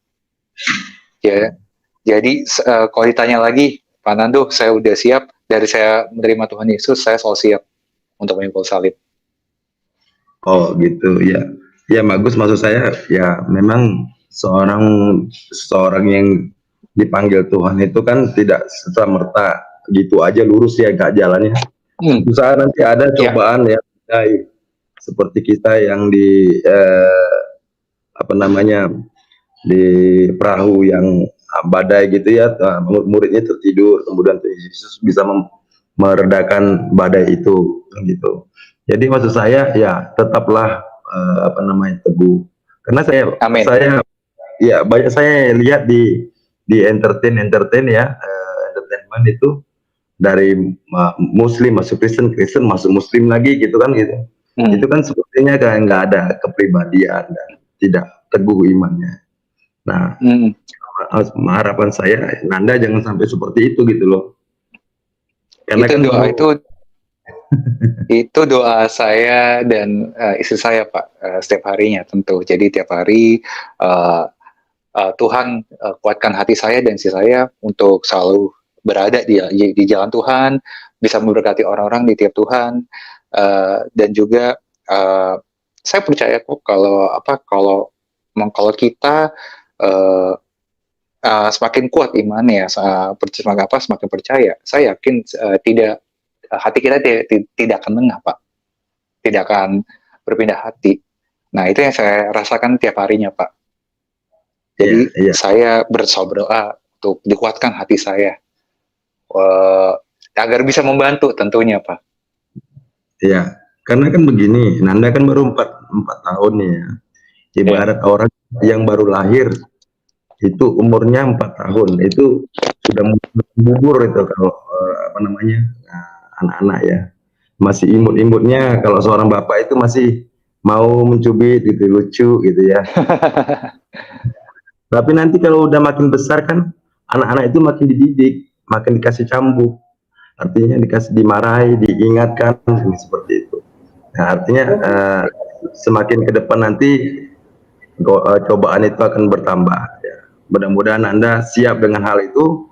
Ya, jadi kalau ditanya lagi, Pak Nando, saya udah siap. Dari saya menerima Tuhan Yesus, saya selalu siap untuk memikul salib. Oh gitu ya. Ya bagus, maksud saya ya memang seorang yang dipanggil Tuhan itu kan tidak serta-merta gitu aja lurus ya gak jalannya. Usaha nanti ada cobaan ya, seperti kita yang di di perahu yang badai gitu ya, muridnya tertidur, kemudian Yesus bisa meredakan badai itu gitu. Jadi maksud saya ya tetaplah teguh, karena saya ya banyak saya lihat di entertainment ya, entertainment itu dari Muslim masuk Kristen masuk Muslim lagi gitu kan gitu. Itu kan sepertinya kan nggak ada kepribadian dan tidak teguh imannya. Nah, harapan saya Nanda jangan sampai seperti itu gitu loh. Karena itu kan doa itu doa saya dan istri saya Pak, setiap harinya tentu. Jadi tiap hari Tuhan kuatkan hati saya dan istri saya untuk selalu berada di jalan Tuhan, bisa memberkati orang-orang di tiap Tuhan, dan juga saya percaya kok kalau kita semakin kuat imannya, semakin percaya, saya yakin hati kita tidak akan lengah Pak, tidak akan berpindah hati. Nah itu yang saya rasakan tiap harinya Pak. Jadi saya berdoa untuk dikuatkan hati saya. Agar bisa membantu tentunya Pak. Iya, karena kan begini, Nanda kan baru 4 tahun ya. Ibarat orang yang baru lahir, itu umurnya 4 tahun, itu sudah gugur itu kalau anak-anak ya, masih imut-imutnya. Kalau seorang bapak itu masih mau mencubit gitu, lucu gitu ya. Tapi nanti kalau udah makin besar kan, anak-anak itu makin dididik, makin dikasih cambuk, artinya dikasih dimarahi, diingatkan, seperti itu. Nah, artinya semakin ke depan nanti cobaan itu akan bertambah ya. Mudah-mudahan Anda siap dengan hal itu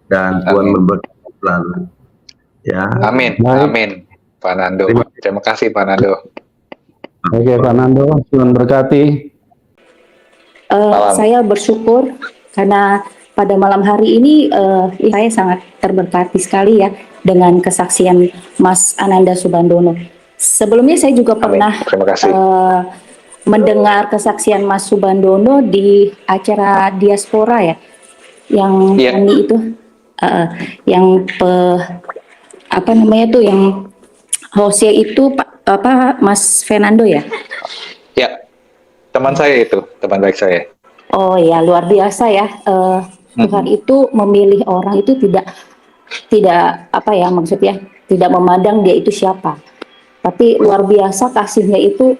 dan Tuhan memberkati selalu ya. Amin. Amin. Pak Nando. Terima kasih Pak Nando. Oke Pak Nando, Tuhan berkati. Saya bersyukur karena pada malam hari ini saya sangat terberkati sekali ya dengan kesaksian Mas Ananda Subandono. Sebelumnya saya juga pernah mendengar kesaksian Mas Subandono di acara diaspora ya, yang kami itu yang yang hostnya itu Mas Fernando ya? Ya, teman saya itu, teman baik saya. Oh ya, luar biasa ya. Tuhan itu memilih orang itu tidak maksudnya tidak memandang dia itu siapa, tapi luar biasa kasihnya itu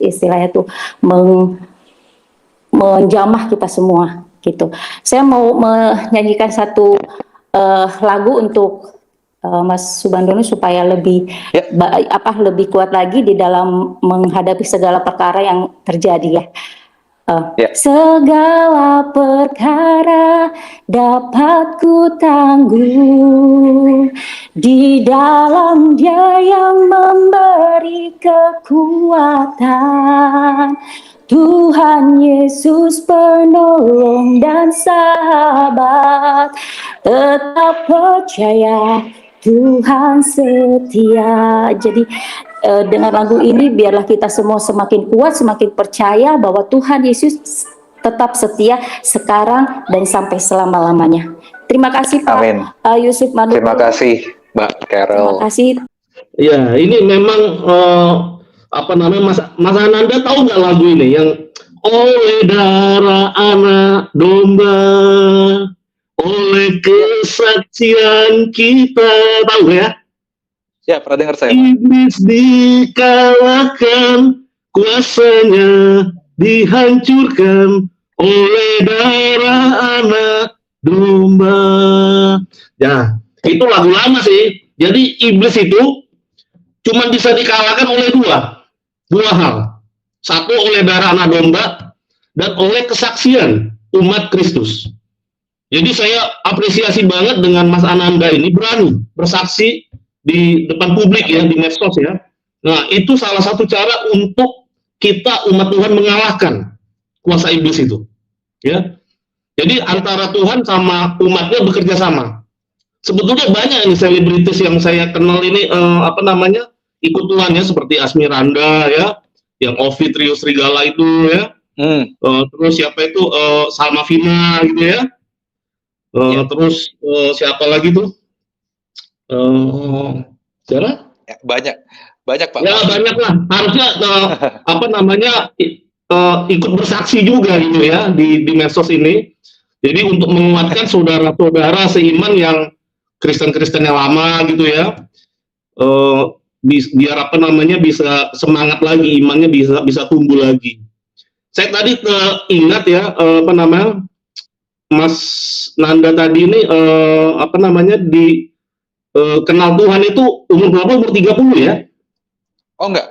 istilahnya tuh menjamah kita semua gitu. Saya mau menyanyikan satu lagu untuk Mas Subandono supaya lebih lebih kuat lagi di dalam menghadapi segala perkara yang terjadi ya. Segala perkara dapat ku tangguh di dalam Dia yang memberi kekuatan. Tuhan Yesus penolong dan sahabat, tetap percaya Tuhan setia. Jadi dengan lagu ini biarlah kita semua semakin kuat, semakin percaya bahwa Tuhan Yesus tetap setia sekarang dan sampai selama-lamanya. Terima kasih Pak Yusuf Manuto. Terima kasih Mbak Carol. Terima kasih. Ya, ini memang Mas Ananda tahu nggak lagu ini yang oleh darah anak domba, oleh kesaksian kita, tahu ya? Ya, pernah dengar saya. Iblis dikalahkan, kuasanya dihancurkan oleh darah anak domba. Ya, itu lagu lama sih. Jadi iblis itu cuma bisa dikalahkan oleh dua hal. Satu oleh darah anak domba dan oleh kesaksian umat Kristus. Jadi saya apresiasi banget dengan Mas Ananda ini berani bersaksi di depan publik ya, di medsos ya. Nah, itu salah satu cara untuk kita umat Tuhan mengalahkan kuasa iblis itu. Ya. Jadi antara Tuhan sama umatnya bekerja sama. Sebetulnya banyak ini selebritis yang saya kenal ini ikut Tuhan ya, seperti Asmiranda ya, yang Ovi Trio Serigala itu ya. Terus siapa itu Salma Vina gitu ya. Terus siapa lagi tuh? Siapa? Ya, banyak Pak. Ya banyak lah. Harusnya ikut bersaksi juga gitu ya di medsos ini. Jadi untuk menguatkan saudara-saudara seiman yang Kristen-Kristen yang lama gitu ya, biar bisa semangat lagi, imannya bisa tumbuh lagi. Saya tadi ingat ya Mas Nanda tadi ini kenal Tuhan itu umur berapa? Umur 30 ya? Oh enggak,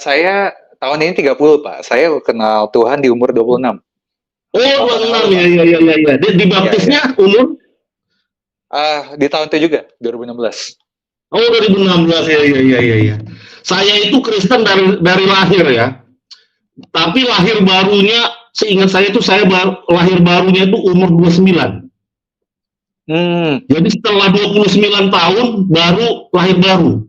saya tahun ini 30 Pak. Saya kenal Tuhan di umur 26. Oh 26 ya. Dibaptisnya umur? Di tahun itu juga, 2016. Oh 2016 ya. Saya itu Kristen dari lahir ya. Tapi lahir barunya, seingat saya itu lahir barunya itu umur 29. Jadi setelah 29 tahun baru lahir baru.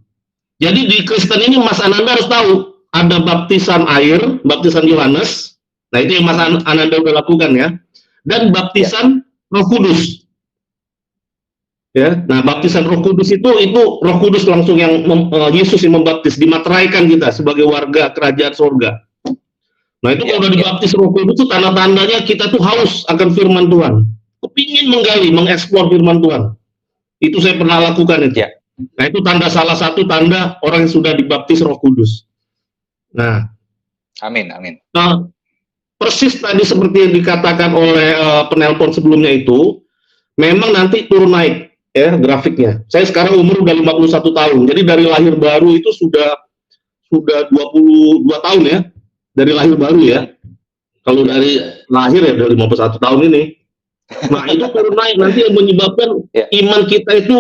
Jadi di Kristen ini Mas Ananda harus tahu ada baptisan air, baptisan Yohanes. Nah itu yang Mas Ananda udah lakukan ya. Dan baptisan Roh Kudus. Ya, nah baptisan Roh Kudus itu Roh Kudus langsung yang Yesus yang membaptis, dimateraikan kita sebagai warga kerajaan surga. Nah itu kalau udah dibaptis Roh Kudus itu tanda-tandanya kita tuh haus akan firman Tuhan, kepingin menggali, mengeksplor firman Tuhan. Itu saya pernah lakukan itu. Nah itu tanda, salah satu tanda orang yang sudah dibaptis Roh Kudus. Nah, Amin. nah persis tadi seperti yang dikatakan oleh penelpon sebelumnya itu, memang nanti turun naik ya grafiknya. Saya sekarang umur udah 51 tahun, jadi dari lahir baru itu sudah 22 tahun ya, dari lahir baru ya. Kalau dari lahir ya dari 51 tahun ini. Nah itu turun naik nanti yang menyebabkan iman kita itu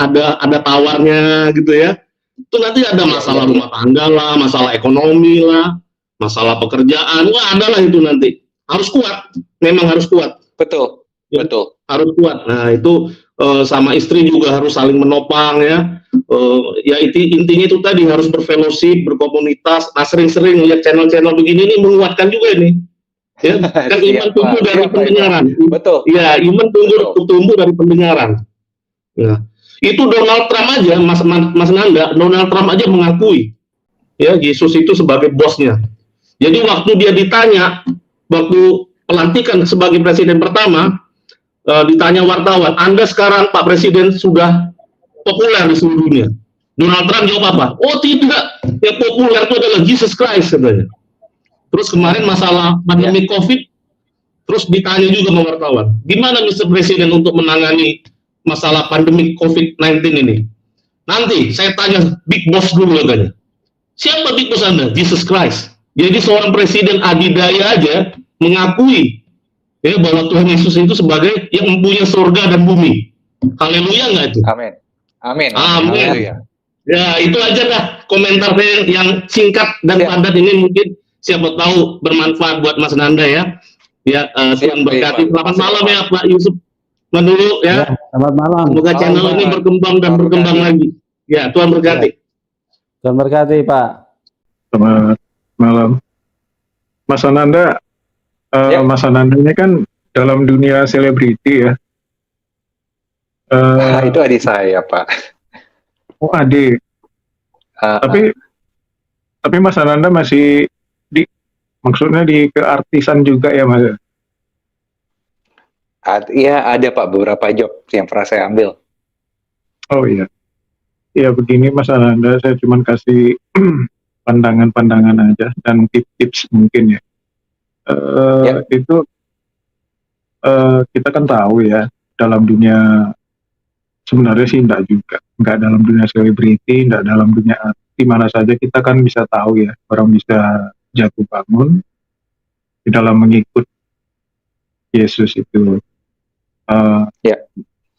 ada tawarnya gitu ya. Itu nanti ada masalah rumah tangga lah, masalah ekonomi lah, masalah pekerjaan, wah ada lah itu nanti. Harus kuat, memang harus kuat. Betul. Harus kuat. Nah itu sama istri juga harus saling menopang ya. Ya intinya itu tadi harus berfellowship, berkomunitas. Nah sering-sering lihat channel-channel begini ini menguatkan juga ini. Ya, kan iman tumbuh dari pendengaran. Betul. Ya, iman tumbuh dari pendengaran. Ya. Itu Donald Trump aja, Mas Nanda, Donald Trump aja mengakui ya Yesus itu sebagai bosnya. Jadi waktu dia ditanya, waktu pelantikan sebagai presiden pertama, ditanya wartawan, Anda sekarang Pak Presiden sudah populer di seluruh dunia. Donald Trump jawab apa? Oh tidak, yang populer itu adalah Jesus Christ katanya. Terus kemarin masalah pandemi COVID, terus ditanya juga sama wartawan, gimana Mr. Presiden untuk menangani masalah pandemi COVID-19 ini? Nanti saya tanya Big Boss dulu katanya. Siapa Big Boss Anda? Jesus Christ. Jadi seorang presiden adidaya aja mengakui ya bahwa Tuhan Yesus itu sebagai yang mempunyai surga dan bumi. Haleluya nggak itu? Amin. Ya itu aja lah komentar saya yang singkat dan padat ini, mungkin siapa tahu bermanfaat buat Mas Nanda ya. Ya, Tuhan berkati. Selamat malam ya Pak Yusuf Mandulu ya. Selamat malam. Semoga channel ini berkembang dan berkembang lagi. Ya, Tuhan berkati. Tuhan berkati Pak. Selamat malam. Mas Ananda, Mas Ananda ini kan dalam dunia selebriti ya. Itu adik saya, Pak. Oh adik. Tapi Mas Ananda masih maksudnya di keartisan juga ya Mas? Iya ada Pak, beberapa job yang pernah saya ambil. Oh iya. Ya begini Mas Ananda, saya cuma kasih pandangan-pandangan aja dan tips-tips mungkin ya. Itu kita kan tahu ya, dalam dunia sebenarnya sih enggak dalam dunia selebriti, enggak dalam dunia arti, mana saja kita kan bisa tahu ya, orang bisa jatuh bangun di dalam mengikut Yesus itu.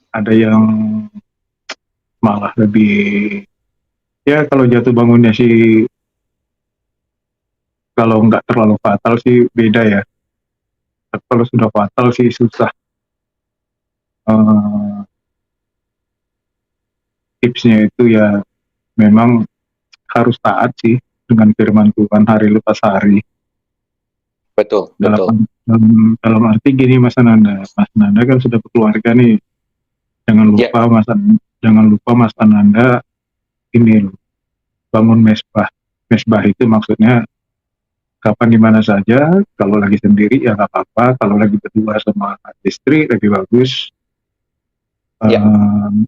Ada yang malah lebih, ya kalau jatuh bangunnya sih, kalau nggak terlalu fatal sih beda ya. Tapi kalau sudah fatal sih susah. Tipsnya itu ya memang harus taat sih dengan firman Tuhan hari lepas hari. Betul. Dalam arti gini Mas Ananda kan sudah berkeluarga nih. Jangan lupa Mas Ananda ini loh, bangun mesbah. Mesbah itu maksudnya kapan dimana saja, kalau lagi sendiri ya nggak apa-apa, kalau lagi berdua sama istri lebih bagus.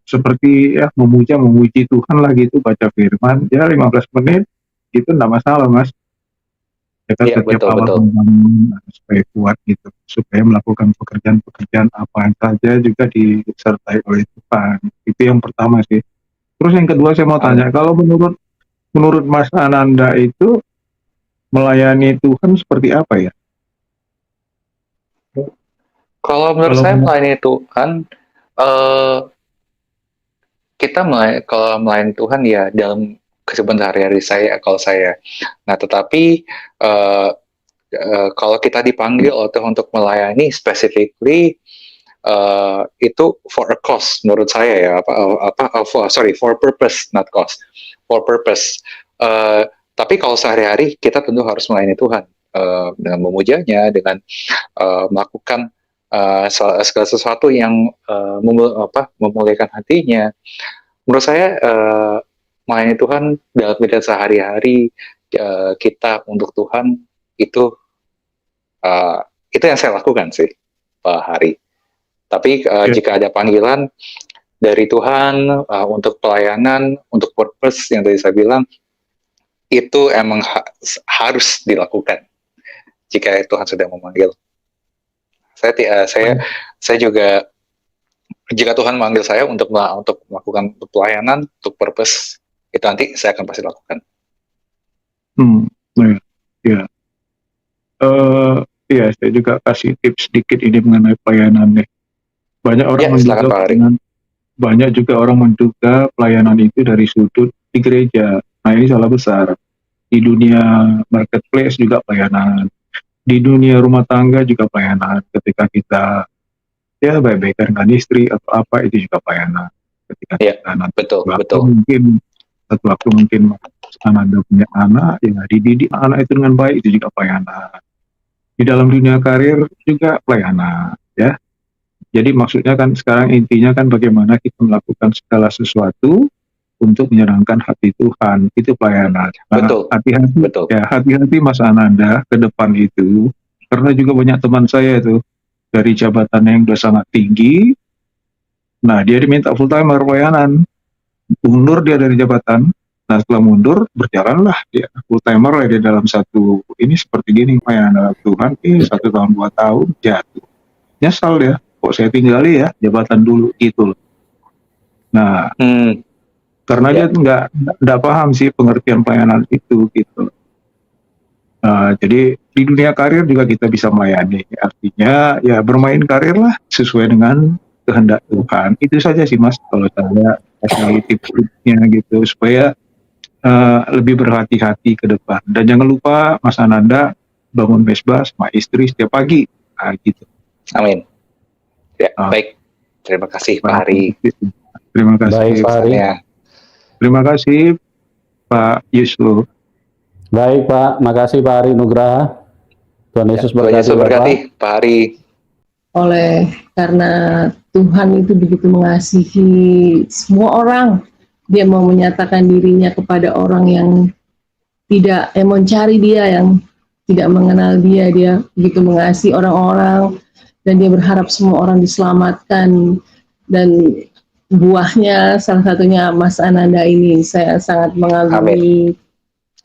Seperti ya memuji Tuhan lah gitu, baca firman ya 15 menit itu enggak masalah Mas. Kita setiap awal membangun supaya kuat gitu, supaya melakukan pekerjaan apa saja juga disertai oleh Tuhan. Itu yang pertama sih. Terus yang kedua saya mau tanya, kalau menurut Mas Ananda itu melayani Tuhan seperti apa ya? Kalau menurut saya melayani Tuhan, kalau melayani Tuhan ya dalam kesibukan sehari-hari kalau saya. Nah, tetapi kalau kita dipanggil untuk melayani specifically itu for a cause menurut saya ya, for purpose, not cause, for purpose. Tapi kalau sehari-hari kita tentu harus melayani Tuhan dengan memujanya, dengan melakukan segala sesuatu yang memuliakan hatinya. Menurut saya melayani Tuhan dalam kehidupan sehari-hari kita untuk Tuhan itu yang saya lakukan sih, Pak Hari. Tapi jika ada panggilan dari Tuhan untuk pelayanan, untuk purpose yang tadi saya bilang, itu emang harus dilakukan jika Tuhan sudah memanggil. Saya juga, jika Tuhan memanggil saya untuk melakukan pelayanan, untuk purpose, itu nanti saya akan pasti lakukan. Ya, saya juga kasih tips sedikit ini mengenai pelayanan nih. Banyak juga orang menduga pelayanan itu dari sudut di gereja. Nah, ini salah besar. Di dunia marketplace juga pelayanan. Di dunia rumah tangga juga pelayanan. Ketika kita baik-baikan dengan istri atau apa, itu juga pelayanan. Ketika kita betul. Mungkin satu waktu Anda punya anak, dididik anak itu dengan baik, itu juga pelayanan. Di dalam dunia karir juga pelayanan, ya. Jadi maksudnya kan sekarang intinya kan bagaimana kita melakukan segala sesuatu untuk menyenangkan hati Tuhan, itu pelayanan. Nah, hati-hati Mas Ananda ke depan itu, karena juga banyak teman saya itu dari jabatan yang sudah sangat tinggi. Nah, dia diminta full timer pelayanan, mundur dia dari jabatan. Nah, setelah mundur, berjalanlah dia full timer dia dalam satu ini seperti gini, pelayanan Tuhan 1 tahun 2 tahun jatuh. Nyesal dia, kok saya tinggali ya jabatan dulu gitu loh. Nah, karena dia nggak paham sih pengertian pelayanan itu gitu. Nah, jadi di dunia karir juga kita bisa melayani. Artinya ya bermain karir lah sesuai dengan kehendak Tuhan. Itu saja sih Mas kalau saya kasih tips-tipsnya gitu supaya lebih berhati-hati ke depan. Dan jangan lupa Mas Ananda bangun mesbah sama istri setiap pagi. Nah, gitu. Amin. Ya, baik. Terima kasih Pak Hari. Terima kasih. Baik, Pak Hari. Terima kasih Pak Yusuf. Baik Pak, makasih Pak Hari Nugraha. Tuhan Yesus berkati Pak Hari. Karena Tuhan itu begitu mengasihi semua orang, Dia mau menyatakan dirinya kepada orang yang tidak mencari Dia, yang tidak mengenal Dia. Dia begitu mengasihi orang-orang dan Dia berharap semua orang diselamatkan. Dan buahnya salah satunya Mas Ananda ini, saya sangat mengagumi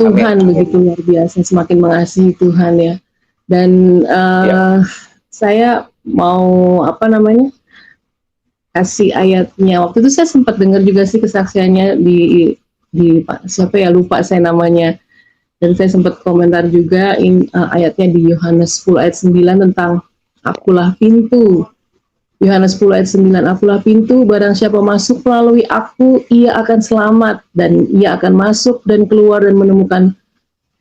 Tuhan. Begitu luar biasa, semakin mengasihi Tuhan ya. Dan saya mau kasih ayatnya. Waktu itu saya sempat dengar juga sih kesaksiannya di siapa ya, lupa saya namanya. Dan saya sempat komentar juga ayatnya di Yohanes 10 ayat 9 tentang akulah pintu. Yohanes 10 ayat 9, akulah pintu, barang siapa masuk melalui aku, ia akan selamat, dan ia akan masuk dan keluar dan menemukan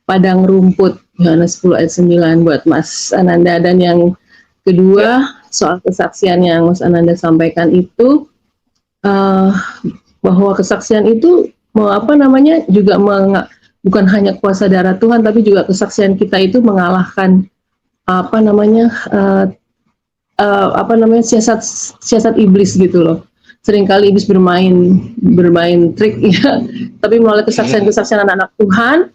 padang rumput. Yohanes 10 ayat 9 buat Mas Ananda. Dan yang kedua, soal kesaksian yang Mas Ananda sampaikan itu, bahwa kesaksian itu juga bukan hanya kuasa darah Tuhan, tapi juga kesaksian kita itu mengalahkan siasat iblis gitu loh. Seringkali iblis bermain trik ya, tapi melalui kesaksian anak-anak Tuhan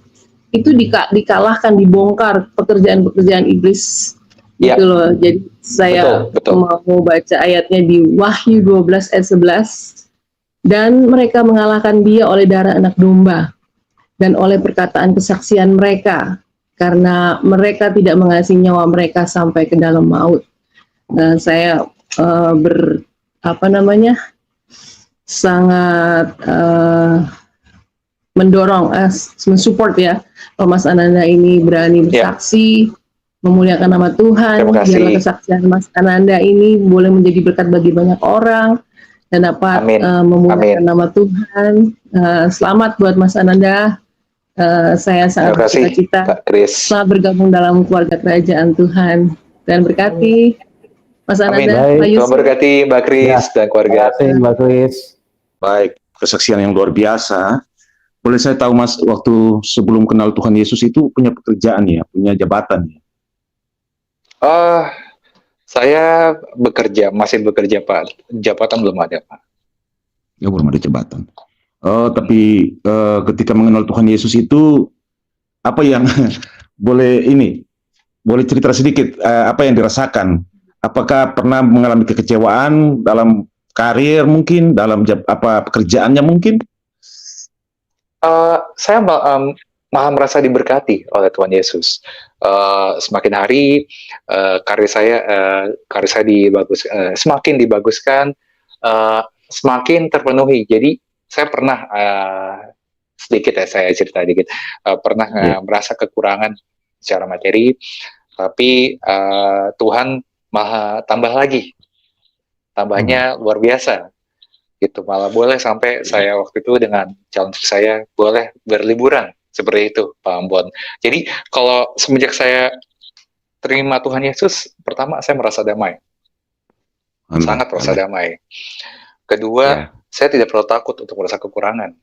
itu dikalahkan, dibongkar pekerjaan iblis gitu loh. Jadi saya mau baca ayatnya di Wahyu 12 ayat 11. Dan mereka mengalahkan dia oleh darah anak domba dan oleh perkataan kesaksian mereka, karena mereka tidak mengasihi nyawa mereka sampai ke dalam maut. Dan saya sangat mendorong, mensupport ya, Mas Ananda ini berani bersaksi, memuliakan nama Tuhan. Biarlah kesaksian Mas Ananda ini boleh menjadi berkat bagi banyak orang dan dapat memuliakan nama Tuhan. Selamat buat Mas Ananda. Saya sangat bercita-cita selamat bergabung dalam keluarga kerajaan Tuhan. Dan berkati Mas Ananda, Pak Yusuf. Tuhan berkati Mbak Kris dan keluarga. Mbak Kris. Baik, kesaksian yang luar biasa. Boleh saya tahu Mas, waktu sebelum kenal Tuhan Yesus itu punya pekerjaan ya, punya jabatan ya? Saya masih bekerja Pak. Jabatan belum ada Pak. Ya, belum ada jabatan. Tapi ketika mengenal Tuhan Yesus itu apa yang boleh boleh cerita sedikit apa yang dirasakan? Apakah pernah mengalami kekecewaan dalam karir mungkin, dalam pekerjaannya mungkin? Saya malah merasa diberkati oleh Tuhan Yesus. Semakin hari karir saya semakin dibaguskan, semakin terpenuhi. Jadi saya pernah sedikit ya, saya cerita dikit, pernah merasa kekurangan secara materi, tapi Tuhan malah tambah lagi, tambahnya luar biasa gitu. Malah boleh sampai saya waktu itu dengan calon istri saya boleh berliburan seperti itu, Pak Ambon. Jadi kalau semenjak saya terima Tuhan Yesus, pertama saya merasa damai, sangat merasa damai. Kedua, saya tidak perlu takut untuk merasa kekurangan.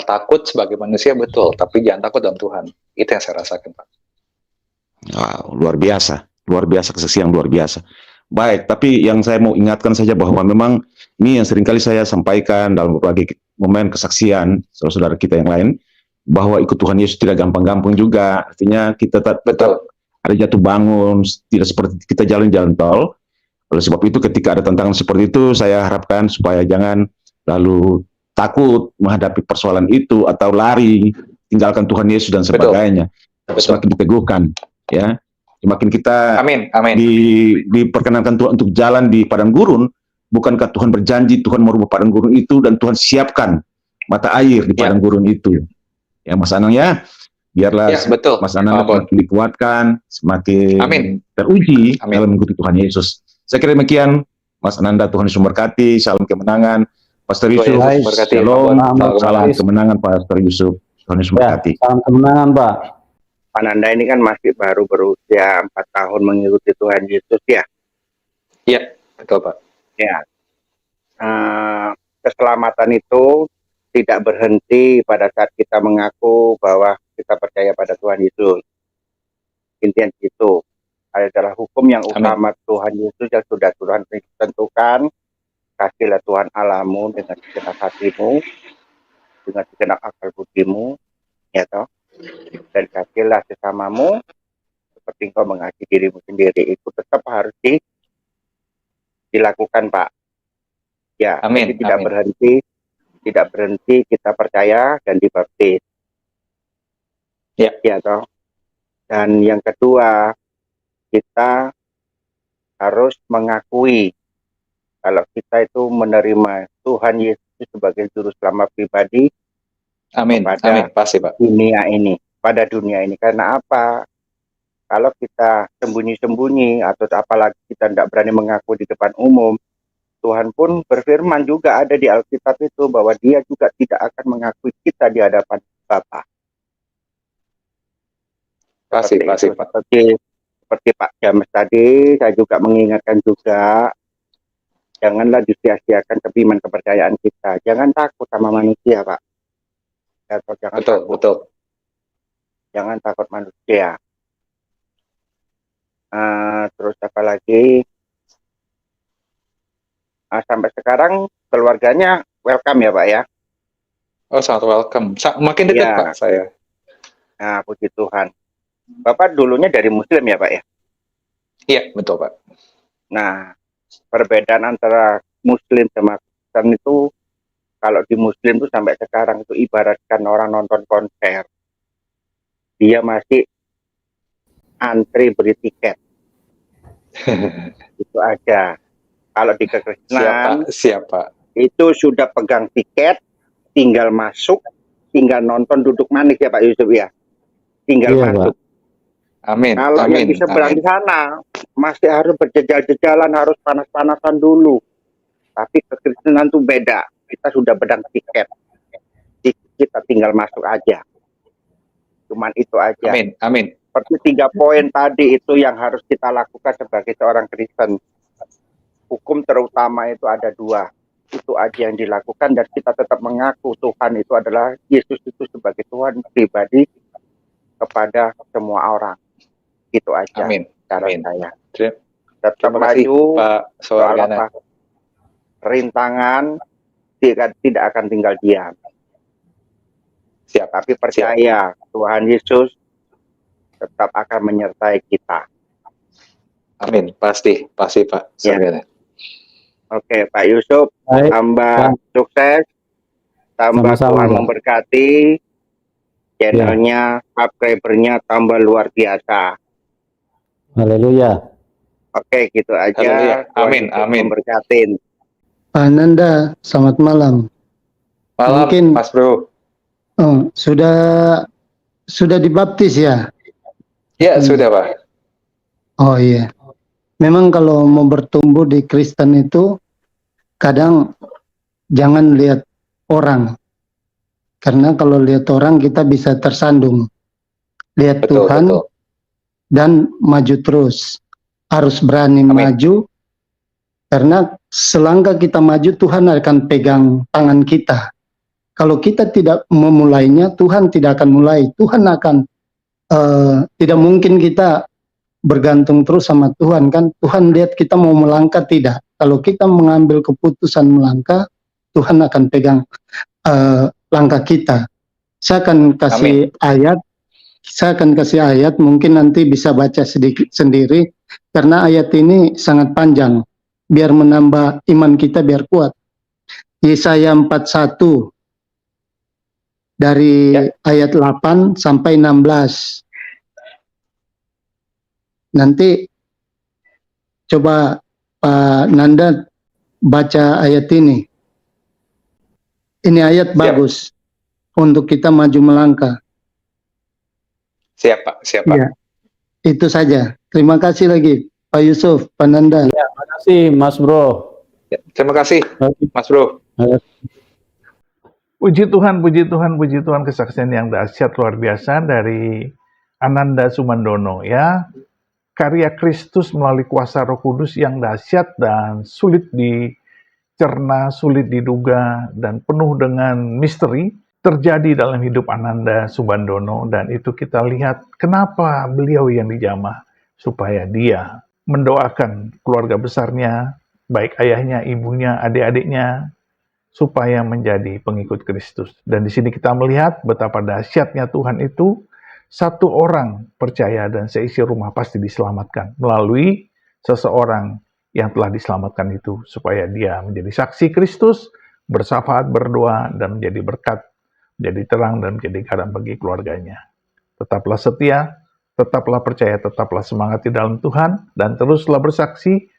Takut sebagai manusia betul, tapi jangan takut dalam Tuhan. Itu yang saya rasakan, Pak. Wow, luar biasa kesaksian luar biasa. Baik, tapi yang saya mau ingatkan saja bahwa memang ini yang seringkali saya sampaikan dalam berbagai momen kesaksian saudara-saudara kita yang lain, bahwa ikut Tuhan Yesus tidak gampang-gampang juga. Artinya kita tetap ada jatuh bangun, tidak seperti kita jalan-jalan tol. Oleh sebab itu ketika ada tantangan seperti itu, saya harapkan supaya jangan lalu takut menghadapi persoalan itu atau lari, tinggalkan Tuhan Yesus dan sebagainya. Semakin diteguhkan, ya. Semakin kita diperkenankan Tuhan untuk jalan di padang gurun, bukankah Tuhan berjanji Tuhan merubah padang gurun itu dan Tuhan siapkan mata air di padang gurun itu. Ya Mas Anang ya, biarlah Mas Anang semakin dikuatkan, semakin teruji dalam mengikuti Tuhan Yesus. Saya kira demikian, Mas Ananda, Tuhan Yesus memberkati, salam kemenangan, Pastor Yusuf, shalom, salam kemenangan Pastor Yusuf, Tuhan Yesus memberkati. Salam kemenangan Pak. Pak Nanda ini kan masih baru berusia 4 tahun mengikuti Tuhan Yesus ya. Iya, betul Pak. Ya, keselamatan itu tidak berhenti pada saat kita mengaku bahwa kita percaya pada Tuhan Yesus. Intinya itu adalah hukum yang utama Tuhan Yesus yang sudah Tuhan tentukan. Kasihlah Tuhan Allahmu dengan segenap hatimu, dengan segenap akal budimu, ya toh. Dan kasihlah sesamamu seperti engkau mengasihi dirimu sendiri. Itu tetap harus dilakukan, Pak. Ya, jadi tidak berhenti kita percaya dan dibaptis. Ya toh. Dan yang kedua, kita harus mengakui kalau kita itu menerima Tuhan Yesus sebagai juru selamat pribadi. Pada pasti Pak. Pada dunia ini. Karena apa? Kalau kita sembunyi-sembunyi atau apalagi kita tidak berani mengaku di depan umum, Tuhan pun berfirman juga ada di Alkitab itu bahwa Dia juga tidak akan mengakui kita di hadapan Bapa. Pasti Pak. Seperti Pak James tadi, saya juga mengingatkan juga, janganlah disia-siakan keiman kepercayaan kita. Jangan takut sama manusia, Pak. Betul. Jangan takut manusia. Terus apa lagi? Sampai sekarang keluarganya welcome ya Pak ya? Oh sangat welcome. Makin dekat Pak saya. Nah puji Tuhan. Bapak dulunya dari Muslim ya Pak ya? Iya betul Pak. Nah perbedaan antara Muslim sama Kristen itu, kalau di Muslim itu sampai sekarang itu ibaratkan orang nonton konser. Dia masih antri beli tiket. Itu aja. Kalau di kekristenan siapa? Itu sudah pegang tiket, tinggal masuk, tinggal nonton duduk manis ya Pak Yusuf ya. Tinggal masuk. Pak. Amin. Kalau yang di seberang di sana masih harus berjejal-jejalan, harus panas-panasan dulu. Tapi kekristenan itu beda. Kita sudah pedang tiket, kita tinggal masuk aja. Cuman itu aja. Amin. Seperti 3 poin tadi itu yang harus kita lakukan sebagai seorang Kristen. Hukum terutama itu ada 2. Itu aja yang dilakukan dan kita tetap mengaku Tuhan itu adalah Yesus itu sebagai Tuhan pribadi kepada semua orang. Itu aja. Cara saya. Tetap maju, Pak soal apa? Rintangan tidak akan tinggal diam. Tapi percaya Tuhan Yesus tetap akan menyertai kita. Amin, pasti Pak. Ya. Saudara. Oke, Pak Yusuf, Baik, tambah Pak. sukses, tambah Sama-sama, Tuhan Pak. memberkati, channelnya, subscribernya tambah luar biasa. Haleluya. Oke, gitu aja. Haleluya. Tuhan Amin, Yesus amin. memberkatin. Pak Nanda, selamat malam. Malam, Mungkin Mas Bro. sudah dibaptis ya? Ya, sudah Pak. Oh iya. Memang kalau mau bertumbuh di Kristen itu kadang jangan lihat orang. Karena kalau lihat orang kita bisa tersandung. Lihat Betul, Tuhan betul. dan maju terus. Harus berani maju. Karena selangkah kita maju Tuhan akan pegang tangan kita. Kalau kita tidak memulainya, Tuhan tidak akan mulai. Tuhan akan tidak mungkin kita bergantung terus sama Tuhan kan. Tuhan lihat kita mau melangkah tidak. Kalau kita mengambil keputusan melangkah, Tuhan akan pegang langkah kita. Saya akan kasih ayat. Saya akan kasih ayat. Mungkin nanti bisa baca sedikit sendiri. Karena ayat ini sangat panjang. Biar menambah iman kita biar kuat. Yesaya 41 dari ayat 8 sampai 16. Nanti coba Pak Nanda baca ayat ini. Ini ayat bagus untuk kita maju melangkah. Siap Pak, siap Pak. Ya, itu saja. Terima kasih lagi Pak Yusuf, Pak Nanda. Ya, terima kasih Mas Bro. Ya, terima kasih Mas Bro. Puji Tuhan, puji Tuhan, puji Tuhan, kesaksian yang dahsyat luar biasa dari Ananda Sumandono ya. Karya Kristus melalui kuasa Roh Kudus yang dahsyat dan sulit dicerna, sulit diduga, dan penuh dengan misteri terjadi dalam hidup Ananda Sumandono. Dan itu kita lihat kenapa beliau yang dijamah, supaya dia mendoakan keluarga besarnya, baik ayahnya, ibunya, adik-adiknya, supaya menjadi pengikut Kristus. Dan di sini kita melihat betapa dahsyatnya Tuhan itu. Satu orang percaya dan seisi rumah pasti diselamatkan melalui seseorang yang telah diselamatkan itu, supaya dia menjadi saksi Kristus, bersyafaat, berdoa, dan menjadi berkat, menjadi terang, dan menjadi garam bagi keluarganya. Tetaplah setia, tetaplah percaya, tetaplah semangat di dalam Tuhan, dan teruslah bersaksi,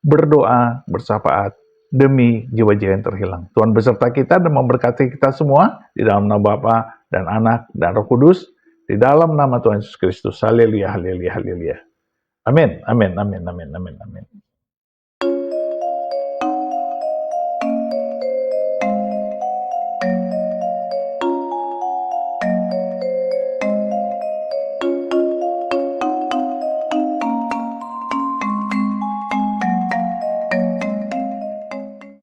berdoa, bersyafaat demi jiwa-jiwa yang terhilang. Tuhan beserta kita dan memberkati kita semua di dalam nama Bapa dan Anak dan Roh Kudus. Di dalam nama Tuhan Yesus Kristus. Haleluya, haleluya, haleluya. Amin, amin, amin, amin, amin, amin.